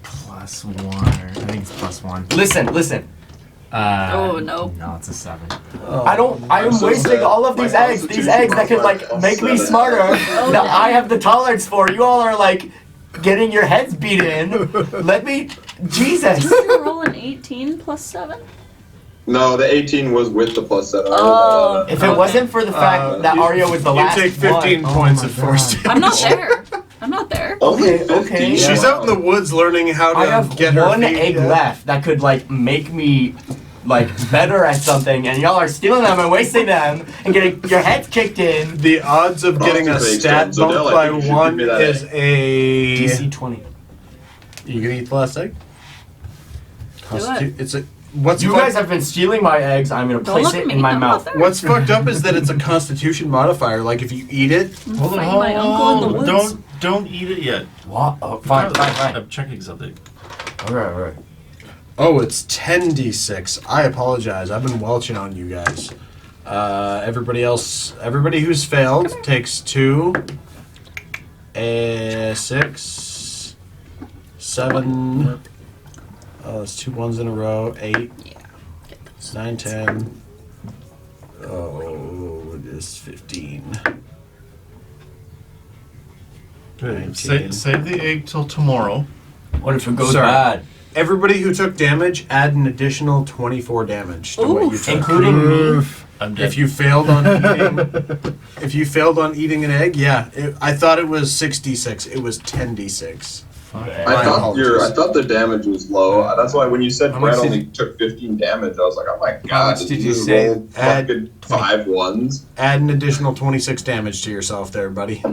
Speaker 1: +1. Or I think it's +1.
Speaker 10: Listen.
Speaker 5: Oh, no.
Speaker 1: No, it's a 7.
Speaker 10: I am
Speaker 6: so
Speaker 10: wasting
Speaker 6: sad.
Speaker 10: all of these
Speaker 6: My
Speaker 10: eggs. These
Speaker 6: Constitution
Speaker 10: eggs that could like
Speaker 6: modifier
Speaker 10: make me
Speaker 6: +7.
Speaker 10: smarter.
Speaker 5: Oh,
Speaker 10: that
Speaker 5: no.
Speaker 10: I have the tolerance for. You all are like getting your heads beat in. Let me. Jesus.
Speaker 5: Did you roll an 18 plus 7?
Speaker 6: No, the 18 was with the +7.
Speaker 5: Oh.
Speaker 10: If it wasn't for the fact that Arya was the last
Speaker 4: You take 15
Speaker 10: one.
Speaker 4: points
Speaker 10: Oh
Speaker 4: of
Speaker 10: my
Speaker 4: force
Speaker 10: God.
Speaker 4: damage.
Speaker 5: I'm not there. I'm not there.
Speaker 6: Only
Speaker 10: Okay,
Speaker 6: 15?
Speaker 10: okay.
Speaker 4: She's out in the woods learning how to
Speaker 10: I have
Speaker 4: get her
Speaker 10: one
Speaker 4: feet.
Speaker 10: egg left that could like make me like better at something, and y'all are stealing them and wasting them and getting your heads kicked in.
Speaker 4: The odds of getting a
Speaker 6: Frosty
Speaker 4: stat
Speaker 6: Flakes, Odell,
Speaker 4: bump
Speaker 6: I
Speaker 4: by
Speaker 6: think you should
Speaker 4: 1
Speaker 6: give me that
Speaker 4: is a...
Speaker 10: DC 20.
Speaker 4: You gonna eat the last egg?
Speaker 5: it.
Speaker 4: It's a... What's
Speaker 10: You
Speaker 4: fuck-
Speaker 10: guys have been stealing my eggs. I'm gonna
Speaker 5: Don't
Speaker 10: place
Speaker 5: look
Speaker 10: it
Speaker 5: at me.
Speaker 10: in my
Speaker 5: I'm
Speaker 10: mouth.
Speaker 5: not there.
Speaker 4: What's fucked up is that it's a Constitution modifier. Like if you eat it,
Speaker 2: Hold on,
Speaker 5: Find
Speaker 2: hold
Speaker 5: my uncle in the
Speaker 2: on.
Speaker 5: woods.
Speaker 2: Don't eat it yet.
Speaker 10: What? Oh, fine.
Speaker 2: I'm checking something.
Speaker 10: Alright.
Speaker 4: oh, it's 10d6. I apologize. I've been welching on you guys. Everybody else, everybody who's failed takes 2, 6, 7. Oh, that's 2 1s in a row. 8.
Speaker 5: Yeah.
Speaker 4: 9, 10. Oh, it is 15.
Speaker 2: Save the egg till tomorrow.
Speaker 10: What if it goes
Speaker 4: Sorry.
Speaker 10: bad?
Speaker 4: Everybody who took damage, add an additional 24 damage to what you
Speaker 5: Oof.
Speaker 4: took.
Speaker 10: Including me?
Speaker 2: I'm dead.
Speaker 4: If you failed on eating, an egg, yeah. I thought it was 6d6. It was 10d6.
Speaker 6: I thought the damage was low. That's why when you said
Speaker 1: How much
Speaker 6: Brett
Speaker 1: did-
Speaker 6: only took 15 damage, I was like, oh my god.
Speaker 1: much did you say?
Speaker 6: roll
Speaker 4: Add-
Speaker 6: fucking 5 1s?
Speaker 4: Add an additional 26 damage to yourself there, buddy.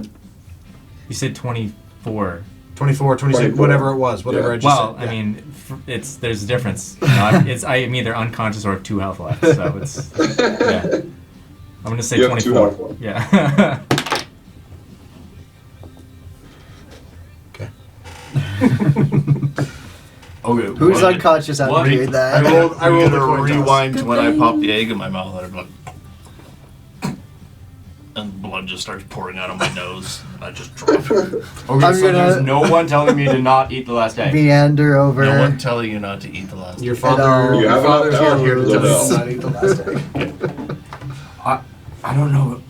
Speaker 1: You said 24.
Speaker 4: 24, 26,
Speaker 6: 24.
Speaker 4: whatever it was. Whatever
Speaker 6: Yeah.
Speaker 4: I just
Speaker 1: Well,
Speaker 4: said.
Speaker 1: I mean, there's a difference. You know, I'm either unconscious or have 2 health left. So it's yeah. I'm gonna say
Speaker 6: You have 2
Speaker 1: 24.
Speaker 6: health left.
Speaker 1: Yeah.
Speaker 10: Okay.
Speaker 7: Who's
Speaker 10: what?
Speaker 7: unconscious after
Speaker 10: What?
Speaker 7: doing
Speaker 4: I
Speaker 7: that?
Speaker 4: rolled a
Speaker 2: I'm
Speaker 4: coin
Speaker 2: gonna
Speaker 4: toss.
Speaker 2: rewind to when I popped the egg in my mouth. And I'm like, and blood just starts pouring out of my nose. I just drop it.
Speaker 10: Okay,
Speaker 7: I'm
Speaker 10: so there's
Speaker 7: gonna-
Speaker 10: no one telling me to not eat the last egg.
Speaker 7: Meander over.
Speaker 2: No one telling you not to eat the last
Speaker 4: Your
Speaker 2: egg.
Speaker 4: father,
Speaker 7: You
Speaker 4: your
Speaker 6: have
Speaker 4: father's
Speaker 6: enough
Speaker 4: not here to
Speaker 6: power
Speaker 4: tell
Speaker 6: to
Speaker 4: you
Speaker 6: know.
Speaker 4: to not eat the last egg.
Speaker 10: I don't know.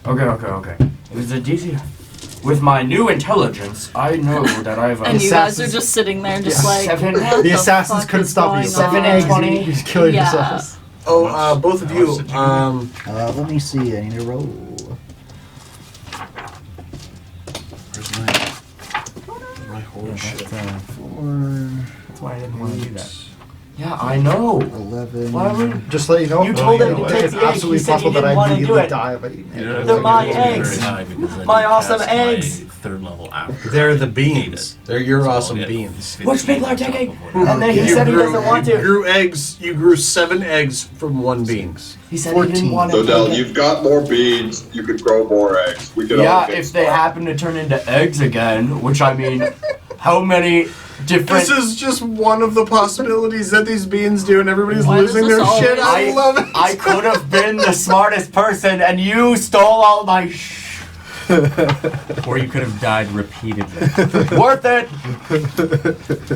Speaker 10: Okay. If it's a DC. With my new intelligence, I know that I have a
Speaker 5: And you guys are
Speaker 9: Assassins-
Speaker 5: just sitting there, just like,
Speaker 10: 7.
Speaker 5: what
Speaker 9: The assassins
Speaker 5: fuck
Speaker 9: couldn't
Speaker 5: is
Speaker 9: stop you.
Speaker 5: going
Speaker 10: 7
Speaker 5: on?
Speaker 10: and 20.
Speaker 9: You just kill
Speaker 5: Yeah.
Speaker 9: yourselves.
Speaker 4: Oh, both of
Speaker 2: How
Speaker 4: you.
Speaker 2: much did you
Speaker 7: Let me see. I need to roll.
Speaker 4: Where's my whole shit?
Speaker 7: 4,
Speaker 1: That's why I didn't want to do that.
Speaker 10: Yeah, I know.
Speaker 7: 11.
Speaker 10: Why would
Speaker 9: Just let you know.
Speaker 10: You told
Speaker 2: him to
Speaker 9: it's
Speaker 2: take
Speaker 10: the egg. He
Speaker 9: absolutely
Speaker 10: said he
Speaker 9: possible that
Speaker 10: didn't
Speaker 9: I
Speaker 10: wanna do
Speaker 9: immediately
Speaker 10: it.
Speaker 9: die by eating
Speaker 2: You
Speaker 9: it.
Speaker 2: don't have
Speaker 10: They're
Speaker 2: to
Speaker 10: my
Speaker 2: go
Speaker 10: eggs.
Speaker 2: very high because I
Speaker 10: My
Speaker 2: did
Speaker 10: awesome
Speaker 2: cast
Speaker 10: eggs.
Speaker 2: My third level after.
Speaker 4: They're the beans. They're your
Speaker 2: So I'll
Speaker 4: awesome
Speaker 2: get
Speaker 4: beans.
Speaker 2: 50
Speaker 10: Which people are
Speaker 2: on top
Speaker 10: taking?
Speaker 2: of what
Speaker 10: And then he
Speaker 4: You
Speaker 10: said he
Speaker 4: grew-
Speaker 10: doesn't want
Speaker 4: You
Speaker 10: to.
Speaker 4: grew eggs. You grew 7 eggs from 1 bean.
Speaker 10: He said he didn't
Speaker 7: 14.
Speaker 10: want
Speaker 6: So
Speaker 10: to.
Speaker 6: Del, you've got more beans. You could grow more eggs. We could all
Speaker 10: Yeah,
Speaker 6: get
Speaker 10: if they
Speaker 6: started.
Speaker 10: happen to turn into eggs again, which I mean, how many different?
Speaker 4: This is just one of the possibilities that these beans do, and everybody's
Speaker 5: Why does
Speaker 4: losing
Speaker 5: this
Speaker 4: their
Speaker 5: always-
Speaker 4: shit. I love it.
Speaker 10: I could have been the smartest person, and you stole all my
Speaker 1: Or you could have died repeatedly.
Speaker 10: Worth it.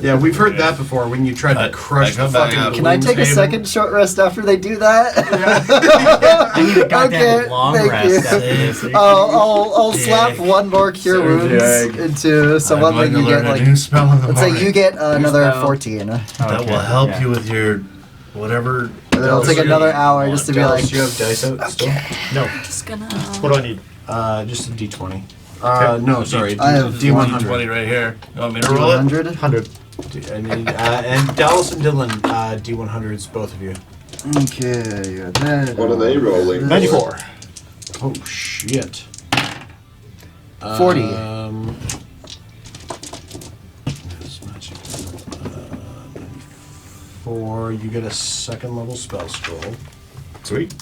Speaker 4: Yeah, we've heard that before when you tried to crush
Speaker 2: I
Speaker 4: the
Speaker 2: come back
Speaker 4: fucking.
Speaker 2: out.
Speaker 7: Can I take a
Speaker 4: Gloomshaven.
Speaker 7: second short rest after they do that?
Speaker 1: I need a goddamn
Speaker 7: Okay,
Speaker 1: long
Speaker 7: thank
Speaker 1: rest
Speaker 7: you.
Speaker 1: after this.
Speaker 7: I'll slap
Speaker 2: Dick.
Speaker 7: one more cure
Speaker 10: Sir
Speaker 7: wounds
Speaker 10: Dick.
Speaker 7: into someone that you get like.
Speaker 2: new spell in the
Speaker 7: Let's say you get another
Speaker 10: spell.
Speaker 7: 14, and
Speaker 2: that will help you with your whatever.
Speaker 7: then it'll take another hour just to be
Speaker 4: Dallas,
Speaker 7: like.
Speaker 4: you have dice out still?
Speaker 9: No.
Speaker 5: Just gonna.
Speaker 9: What do I need?
Speaker 4: Just a D20. No, sorry.
Speaker 7: I have
Speaker 4: D100.
Speaker 2: 20 right here. You want me to roll it?
Speaker 7: 100.
Speaker 9: 100.
Speaker 4: And Dallas and Dylan, D100s, both of you.
Speaker 7: Okay, you got that.
Speaker 6: What are they rolling?
Speaker 9: 94.
Speaker 4: Oh shit.
Speaker 7: 40.
Speaker 4: This magic, 94. You get a 2nd level spell scroll.
Speaker 9: Sweet.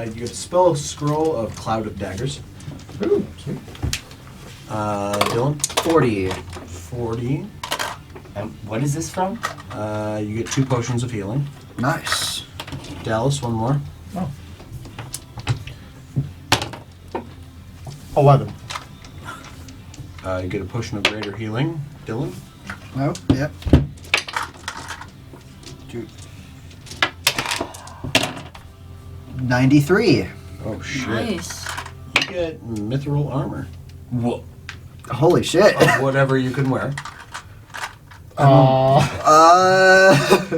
Speaker 4: You get a spell scroll of Cloud of Daggers.
Speaker 9: Ooh, sweet.
Speaker 4: Dylan,
Speaker 7: 40.
Speaker 4: 40.
Speaker 10: And what is this from?
Speaker 4: You get 2 potions of healing.
Speaker 7: Nice.
Speaker 4: Dallas, 1 more.
Speaker 9: 11.
Speaker 4: You get a potion of greater healing. Dylan,
Speaker 7: Oh, yep. 93.
Speaker 4: oh shit.
Speaker 5: Nice.
Speaker 4: You get mithril armor.
Speaker 10: Whoa.
Speaker 7: Holy shit.
Speaker 4: Of whatever you can wear.
Speaker 7: Uh,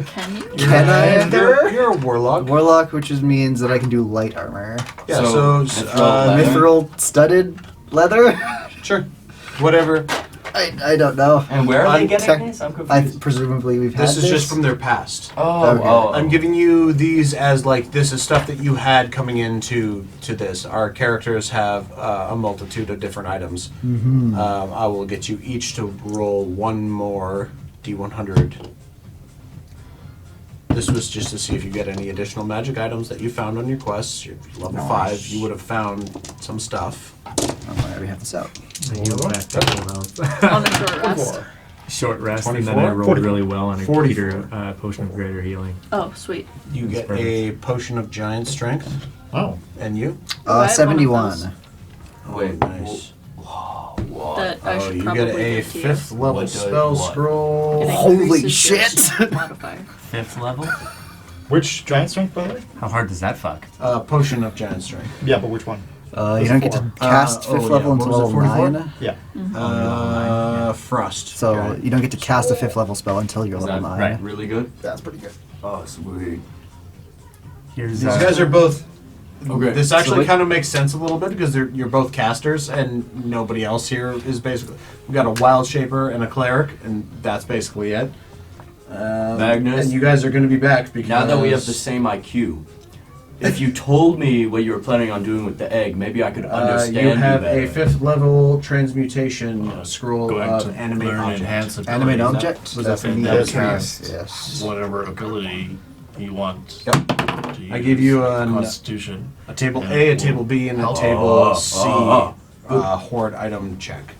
Speaker 5: Can you?
Speaker 7: can I?
Speaker 4: You're a warlock.
Speaker 7: Warlock, which just means that I can do light armor.
Speaker 4: Yeah,
Speaker 10: So,
Speaker 4: so,
Speaker 10: mithril leather?
Speaker 7: Mithril studded leather?
Speaker 4: sure. Whatever.
Speaker 7: I don't know.
Speaker 10: And where are they
Speaker 7: I'm
Speaker 10: getting
Speaker 7: tech-
Speaker 10: this? I'm
Speaker 7: I
Speaker 10: confused.
Speaker 7: presumably we've had
Speaker 4: This is just from their past.
Speaker 10: Oh,
Speaker 7: Okay.
Speaker 10: oh.
Speaker 4: I'm giving you these as like this is stuff that you had coming into this. Our characters have a multitude of different items.
Speaker 7: Mm-hmm.
Speaker 4: I will get you each to roll 1 more D100. This was just to see if you get any additional magic items that you found on your quests. You're level 5, you would have found some stuff.
Speaker 7: Oh, I already have this out.
Speaker 5: On a short rest.
Speaker 1: Short rest, and
Speaker 4: 24?
Speaker 1: then I rolled
Speaker 9: 44.
Speaker 1: really well on a
Speaker 4: 44.
Speaker 1: Peter potion of greater healing.
Speaker 5: Oh, sweet.
Speaker 4: You get
Speaker 1: perfect.
Speaker 4: a potion of giant strength.
Speaker 9: Oh.
Speaker 4: And you?
Speaker 5: Oh, I have one of
Speaker 7: 71.
Speaker 5: those.
Speaker 10: Wait,
Speaker 4: nice.
Speaker 5: That I
Speaker 4: Oh,
Speaker 5: should
Speaker 4: you
Speaker 5: probably
Speaker 4: get a
Speaker 5: give to you.
Speaker 4: 5th level
Speaker 10: What does
Speaker 4: spell
Speaker 10: what?
Speaker 4: scroll.
Speaker 5: It
Speaker 7: Holy
Speaker 5: increases your
Speaker 7: shit.
Speaker 5: strength modifier.
Speaker 1: 5th level?
Speaker 9: Which giant strength, by the way?
Speaker 1: How hard does that fuck?
Speaker 4: Potion of giant strength.
Speaker 9: Yeah, but which one?
Speaker 7: You don't get to cast 5th level
Speaker 4: What
Speaker 7: until
Speaker 4: was it,
Speaker 7: level
Speaker 4: 44?
Speaker 7: 9.
Speaker 9: Yeah.
Speaker 4: Frost.
Speaker 7: So
Speaker 4: Got it.
Speaker 7: you don't get to cast a 5th level spell until you're
Speaker 10: Is
Speaker 7: level
Speaker 10: that
Speaker 7: 9.
Speaker 1: right?
Speaker 10: really good?
Speaker 7: That's pretty good.
Speaker 10: Oh, sweet.
Speaker 1: Here's
Speaker 4: These guys are both.
Speaker 10: Okay.
Speaker 4: This actually
Speaker 7: wait-
Speaker 4: kind of makes sense a little bit because you're both casters and nobody else here is basically. We've got a wild shaper and a cleric, and that's basically it.
Speaker 10: Magnus?
Speaker 4: And you guys are going to be back because
Speaker 10: Now that we have the same IQ, if you told me what you were planning on doing with the egg, maybe I could understand
Speaker 4: You have
Speaker 10: better.
Speaker 4: a 5th level transmutation scroll
Speaker 2: Going
Speaker 4: of
Speaker 2: to
Speaker 4: animate
Speaker 2: learn
Speaker 4: object.
Speaker 2: enhance ability.
Speaker 7: Animate object?
Speaker 4: Was that for me?
Speaker 2: That was
Speaker 7: Cast, yes.
Speaker 2: whatever ability you want.
Speaker 4: Yep.
Speaker 2: To use.
Speaker 4: I gave you a
Speaker 2: Constitution.
Speaker 4: table
Speaker 2: And
Speaker 4: A, a
Speaker 2: will
Speaker 4: table B, and a
Speaker 2: help.
Speaker 4: table C.
Speaker 10: Good.
Speaker 4: Horde item check.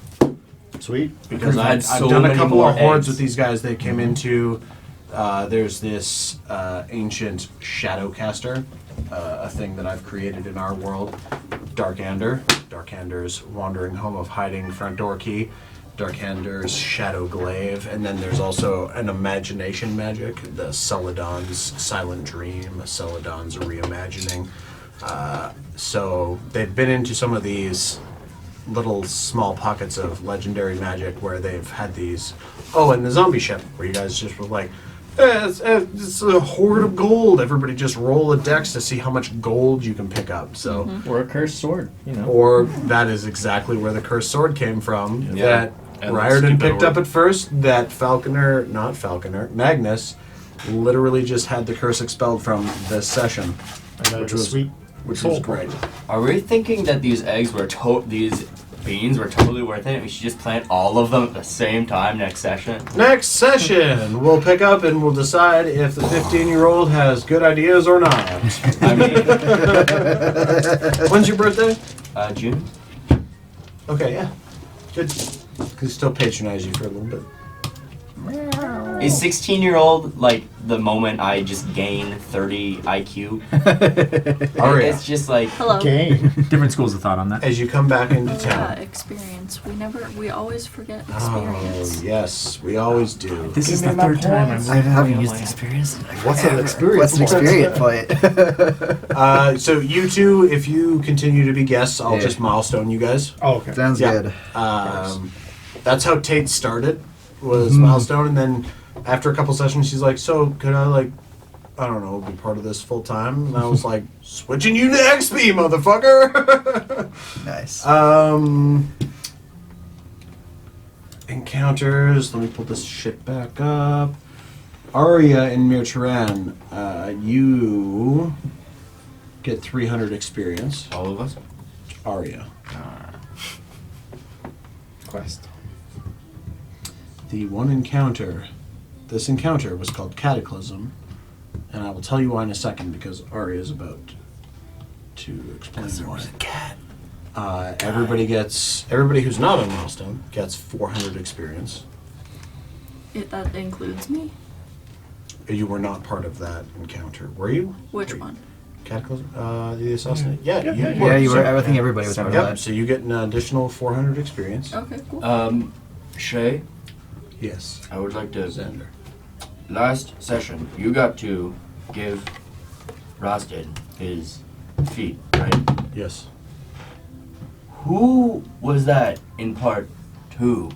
Speaker 9: Sweet.
Speaker 10: Because I had
Speaker 4: I've
Speaker 10: so
Speaker 4: done a
Speaker 10: many
Speaker 4: couple
Speaker 10: more
Speaker 4: of hordes
Speaker 10: eggs.
Speaker 4: with these guys. They came into. There's this ancient Shadowcaster, a thing that I've created in our world. Darkander. Darkander's wandering home of hiding front door key. Darkander's shadow glaive, and then there's also an imagination magic, the Celadon's silent dream, Celadon's reimagining. So they've been into some of these little small pockets of legendary magic where they've had these. Oh, and the zombie ship, where you guys just were like, it's a hoard of gold. Everybody just roll a dex to see how much gold you can pick up. So,
Speaker 1: Or a cursed sword, you know.
Speaker 4: or that is exactly where the cursed sword came from.
Speaker 2: Yeah.
Speaker 4: That
Speaker 2: And
Speaker 4: Riordan
Speaker 2: stupid
Speaker 4: picked up
Speaker 2: orb.
Speaker 4: at first. That Magnus, literally just had the curse expelled from this session, which was
Speaker 9: sweet.
Speaker 4: which
Speaker 9: soul
Speaker 4: was great.
Speaker 10: Are we thinking that these eggs were these beans were totally worth it? We should just plant all of them at the same time next session.
Speaker 4: Next session, we'll pick up and we'll decide if the 15-year-old has good ideas or not.
Speaker 10: I mean,
Speaker 4: When's your birthday?
Speaker 10: June.
Speaker 4: Okay, yeah. Good. Can still patronize you for a little bit.
Speaker 10: Is 16-year-old like the moment I just gain 30 IQ?
Speaker 4: Aria,
Speaker 10: It's just like
Speaker 5: Hello.
Speaker 9: Game.
Speaker 1: Different schools of thought on that.
Speaker 4: as you come back into
Speaker 5: Yeah,
Speaker 4: town.
Speaker 5: experience. We always forget
Speaker 4: Oh,
Speaker 5: experience.
Speaker 4: yes, we always do.
Speaker 1: This is
Speaker 9: Give
Speaker 1: the
Speaker 9: me my
Speaker 1: third time
Speaker 9: points.
Speaker 7: I haven't used
Speaker 10: like-
Speaker 7: experience.
Speaker 9: What's an experience?
Speaker 7: What's an experience point?
Speaker 4: So you two, if you continue to be guests, I'll
Speaker 7: Yeah.
Speaker 4: just milestone you guys.
Speaker 9: Oh, okay.
Speaker 7: Sounds
Speaker 4: Yeah.
Speaker 7: good.
Speaker 4: That's how Tate started, was
Speaker 7: Mm-hmm.
Speaker 4: milestone, and then after a couple sessions, she's like, "So could I I don't know, be part of this full time?" And I was like, "Switching you to XP, motherfucker."
Speaker 7: Nice.
Speaker 4: Encounters. Let me pull this shit back up. Aria and Mir'Tiran, you get 300 experience.
Speaker 10: all of us.
Speaker 4: Aria.
Speaker 9: Quest.
Speaker 4: The one encounter, this encounter was called Cataclysm, and I will tell you why in a second because Aria is about to explain why. Everybody who's not on milestone gets 400 experience.
Speaker 5: That includes me?
Speaker 4: You were not part of that encounter, were you?
Speaker 5: Which one?
Speaker 4: Cataclysm? The assassinate? Yeah,
Speaker 9: Yeah,
Speaker 7: Yeah, you were.
Speaker 4: So,
Speaker 7: I think everybody was part of
Speaker 4: yep,
Speaker 7: that.
Speaker 4: so you get an additional 400 experience.
Speaker 5: Okay, cool.
Speaker 10: Shay,
Speaker 4: Yes.
Speaker 10: I would like to.
Speaker 4: Xander.
Speaker 10: Last session, you got to give Rostin his feet, right?
Speaker 4: Yes.
Speaker 10: Who was that in part 2?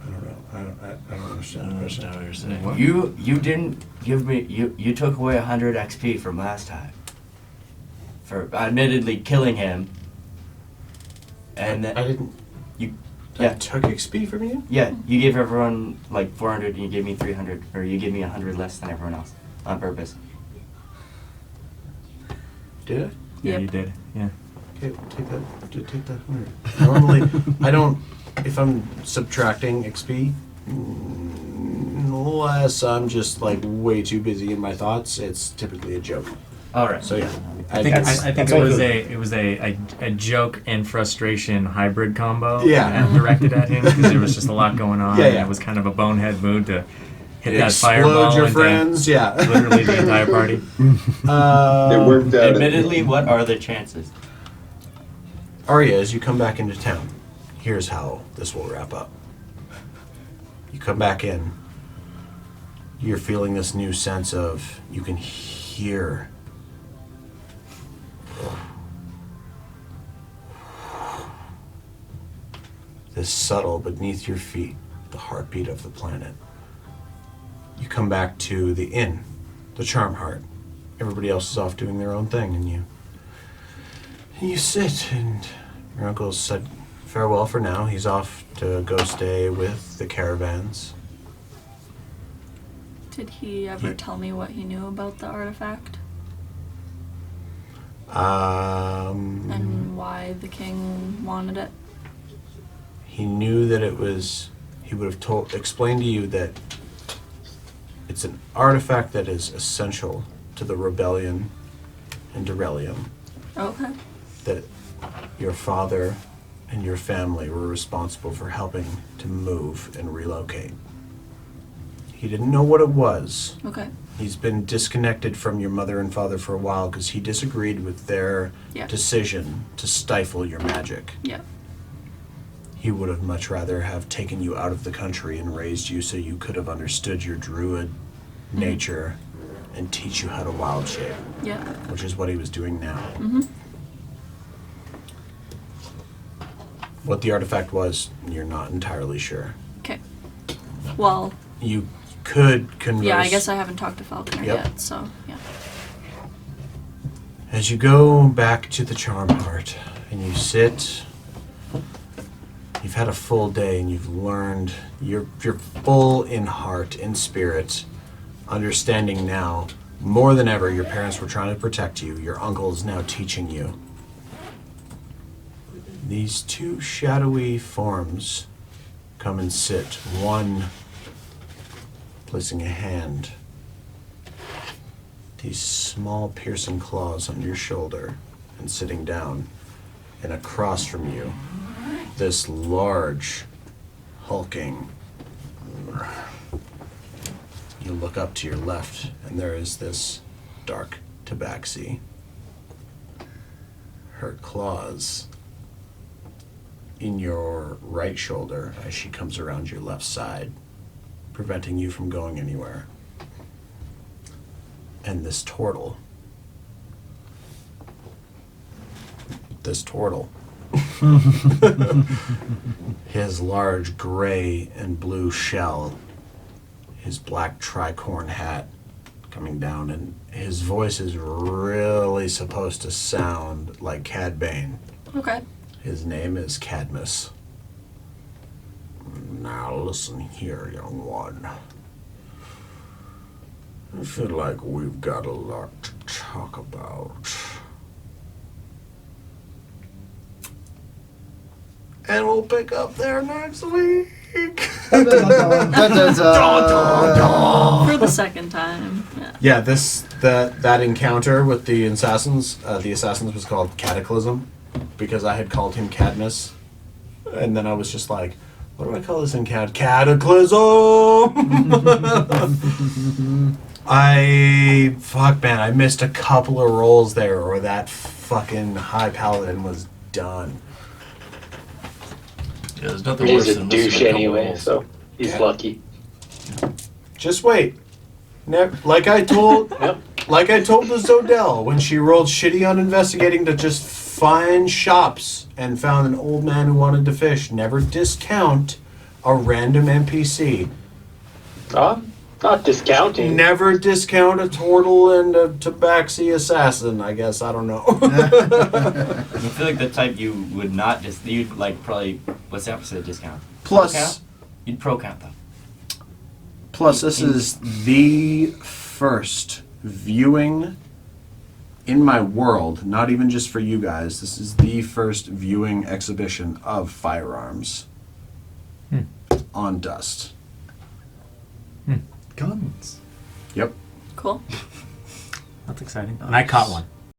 Speaker 4: I don't know. I don't
Speaker 2: I
Speaker 4: understand the
Speaker 2: don't
Speaker 4: question.
Speaker 2: understand what you're saying.
Speaker 1: What?
Speaker 10: You didn't give me you took away 100 XP from last time for admittedly killing him. And
Speaker 4: I
Speaker 10: then
Speaker 4: didn't.
Speaker 10: You-
Speaker 4: I
Speaker 10: yeah.
Speaker 4: took XP from you?
Speaker 10: yeah, you gave everyone like 400 and you gave me 300, or you gave me 100 less than everyone else on purpose.
Speaker 4: Did I?
Speaker 1: Yeah,
Speaker 5: Yep.
Speaker 1: you did. Yeah.
Speaker 4: Okay, take that. Take that 100. Normally, I don't. If I'm subtracting XP, unless I'm just like way too busy in my thoughts, it's typically a joke.
Speaker 10: All right.
Speaker 4: So yeah,
Speaker 1: I think
Speaker 9: that's
Speaker 1: it
Speaker 9: all
Speaker 1: was
Speaker 9: good.
Speaker 1: a joke and frustration hybrid combo.
Speaker 4: Yeah.
Speaker 1: And directed at him because there was just a lot going on.
Speaker 4: Yeah,
Speaker 1: And
Speaker 4: yeah.
Speaker 1: it was kind of a bonehead move to hit that
Speaker 4: explode
Speaker 1: fireball
Speaker 4: your
Speaker 1: into
Speaker 4: friends. Yeah.
Speaker 1: literally the entire party.
Speaker 6: It worked out.
Speaker 10: Admittedly, what are the chances?
Speaker 4: Arya, as you come back into town, here's how this will wrap up. You come back in, you're feeling this new sense of, you can hear this subtle beneath your feet, the heartbeat of the planet. You come back to the inn, the Charm Heart. Everybody else is off doing their own thing, and you sit, and your uncle said farewell for now. He's off to go stay with the caravans.
Speaker 5: Did he ever tell me what he knew about the artifact? And why the king wanted it?
Speaker 4: He knew that it was. He would have explained to you that it's an artifact that is essential to the rebellion in Durelium.
Speaker 5: Okay.
Speaker 4: That your father and your family were responsible for helping to move and relocate. He didn't know what it was.
Speaker 5: Okay.
Speaker 4: He's been disconnected from your mother and father for a while because he disagreed with their decision to stifle your magic.
Speaker 5: Yeah.
Speaker 4: He would have much rather have taken you out of the country and raised you so you could have understood your druid nature and teach you how to wild shape.
Speaker 5: Yeah.
Speaker 4: Which is what he was doing now.
Speaker 5: Mm-hmm.
Speaker 4: What the artifact was, you're not entirely sure.
Speaker 5: Okay. Well.
Speaker 4: You could converse.
Speaker 5: Yeah, I guess I haven't talked to Falconer yet, so yeah.
Speaker 4: As you go back to the Charm Heart and you sit, you've had a full day and you've learned, you're full in heart, in spirit, understanding now, more than ever, your parents were trying to protect you. Your uncle is now teaching you. These two shadowy forms come and sit, one placing a hand, these small piercing claws on your shoulder, and sitting down, and across from you, this large, hulking. You look up to your left, and there is this dark tabaxi. Her claws in your right shoulder as she comes around your left side, preventing you from going anywhere. And this turtle. His large gray and blue shell, his black tricorn hat coming down, and his voice is really supposed to sound like Cad Bane.
Speaker 5: Okay.
Speaker 4: His name is Cadmus. Now listen here, young one. I feel like we've got a lot to talk about. And we'll pick up there next week.
Speaker 5: For the second time.
Speaker 4: Yeah, that encounter with the assassins was called Cataclysm, because I had called him Cadmus, and then I was just like, what do I call this encounter? Cataclysm! I missed a couple of rolls there, or that fucking high paladin was done.
Speaker 2: Yeah, there's nothing
Speaker 3: He's
Speaker 2: worse
Speaker 3: a
Speaker 2: than
Speaker 3: douche
Speaker 2: missing a couple
Speaker 3: anyway,
Speaker 2: rolls.
Speaker 3: so he's lucky.
Speaker 4: Just wait. Like I told the Zodell when she rolled shitty on investigating to just find shops and found an old man who wanted to fish. Never discount a random NPC.
Speaker 3: Not discounting.
Speaker 4: Never discount a turtle and a tabaxi assassin, I guess. I don't know.
Speaker 10: I feel like the type you would not you'd like probably, what's the opposite of discount?
Speaker 4: Plus,
Speaker 10: Pro count? You'd pro count them.
Speaker 4: Plus, this is the first viewing in my world, not even just for you guys, this is the first viewing exhibition of firearms on Dust.
Speaker 1: Guns.
Speaker 4: Yep.
Speaker 5: Cool.
Speaker 1: That's exciting. And I caught one.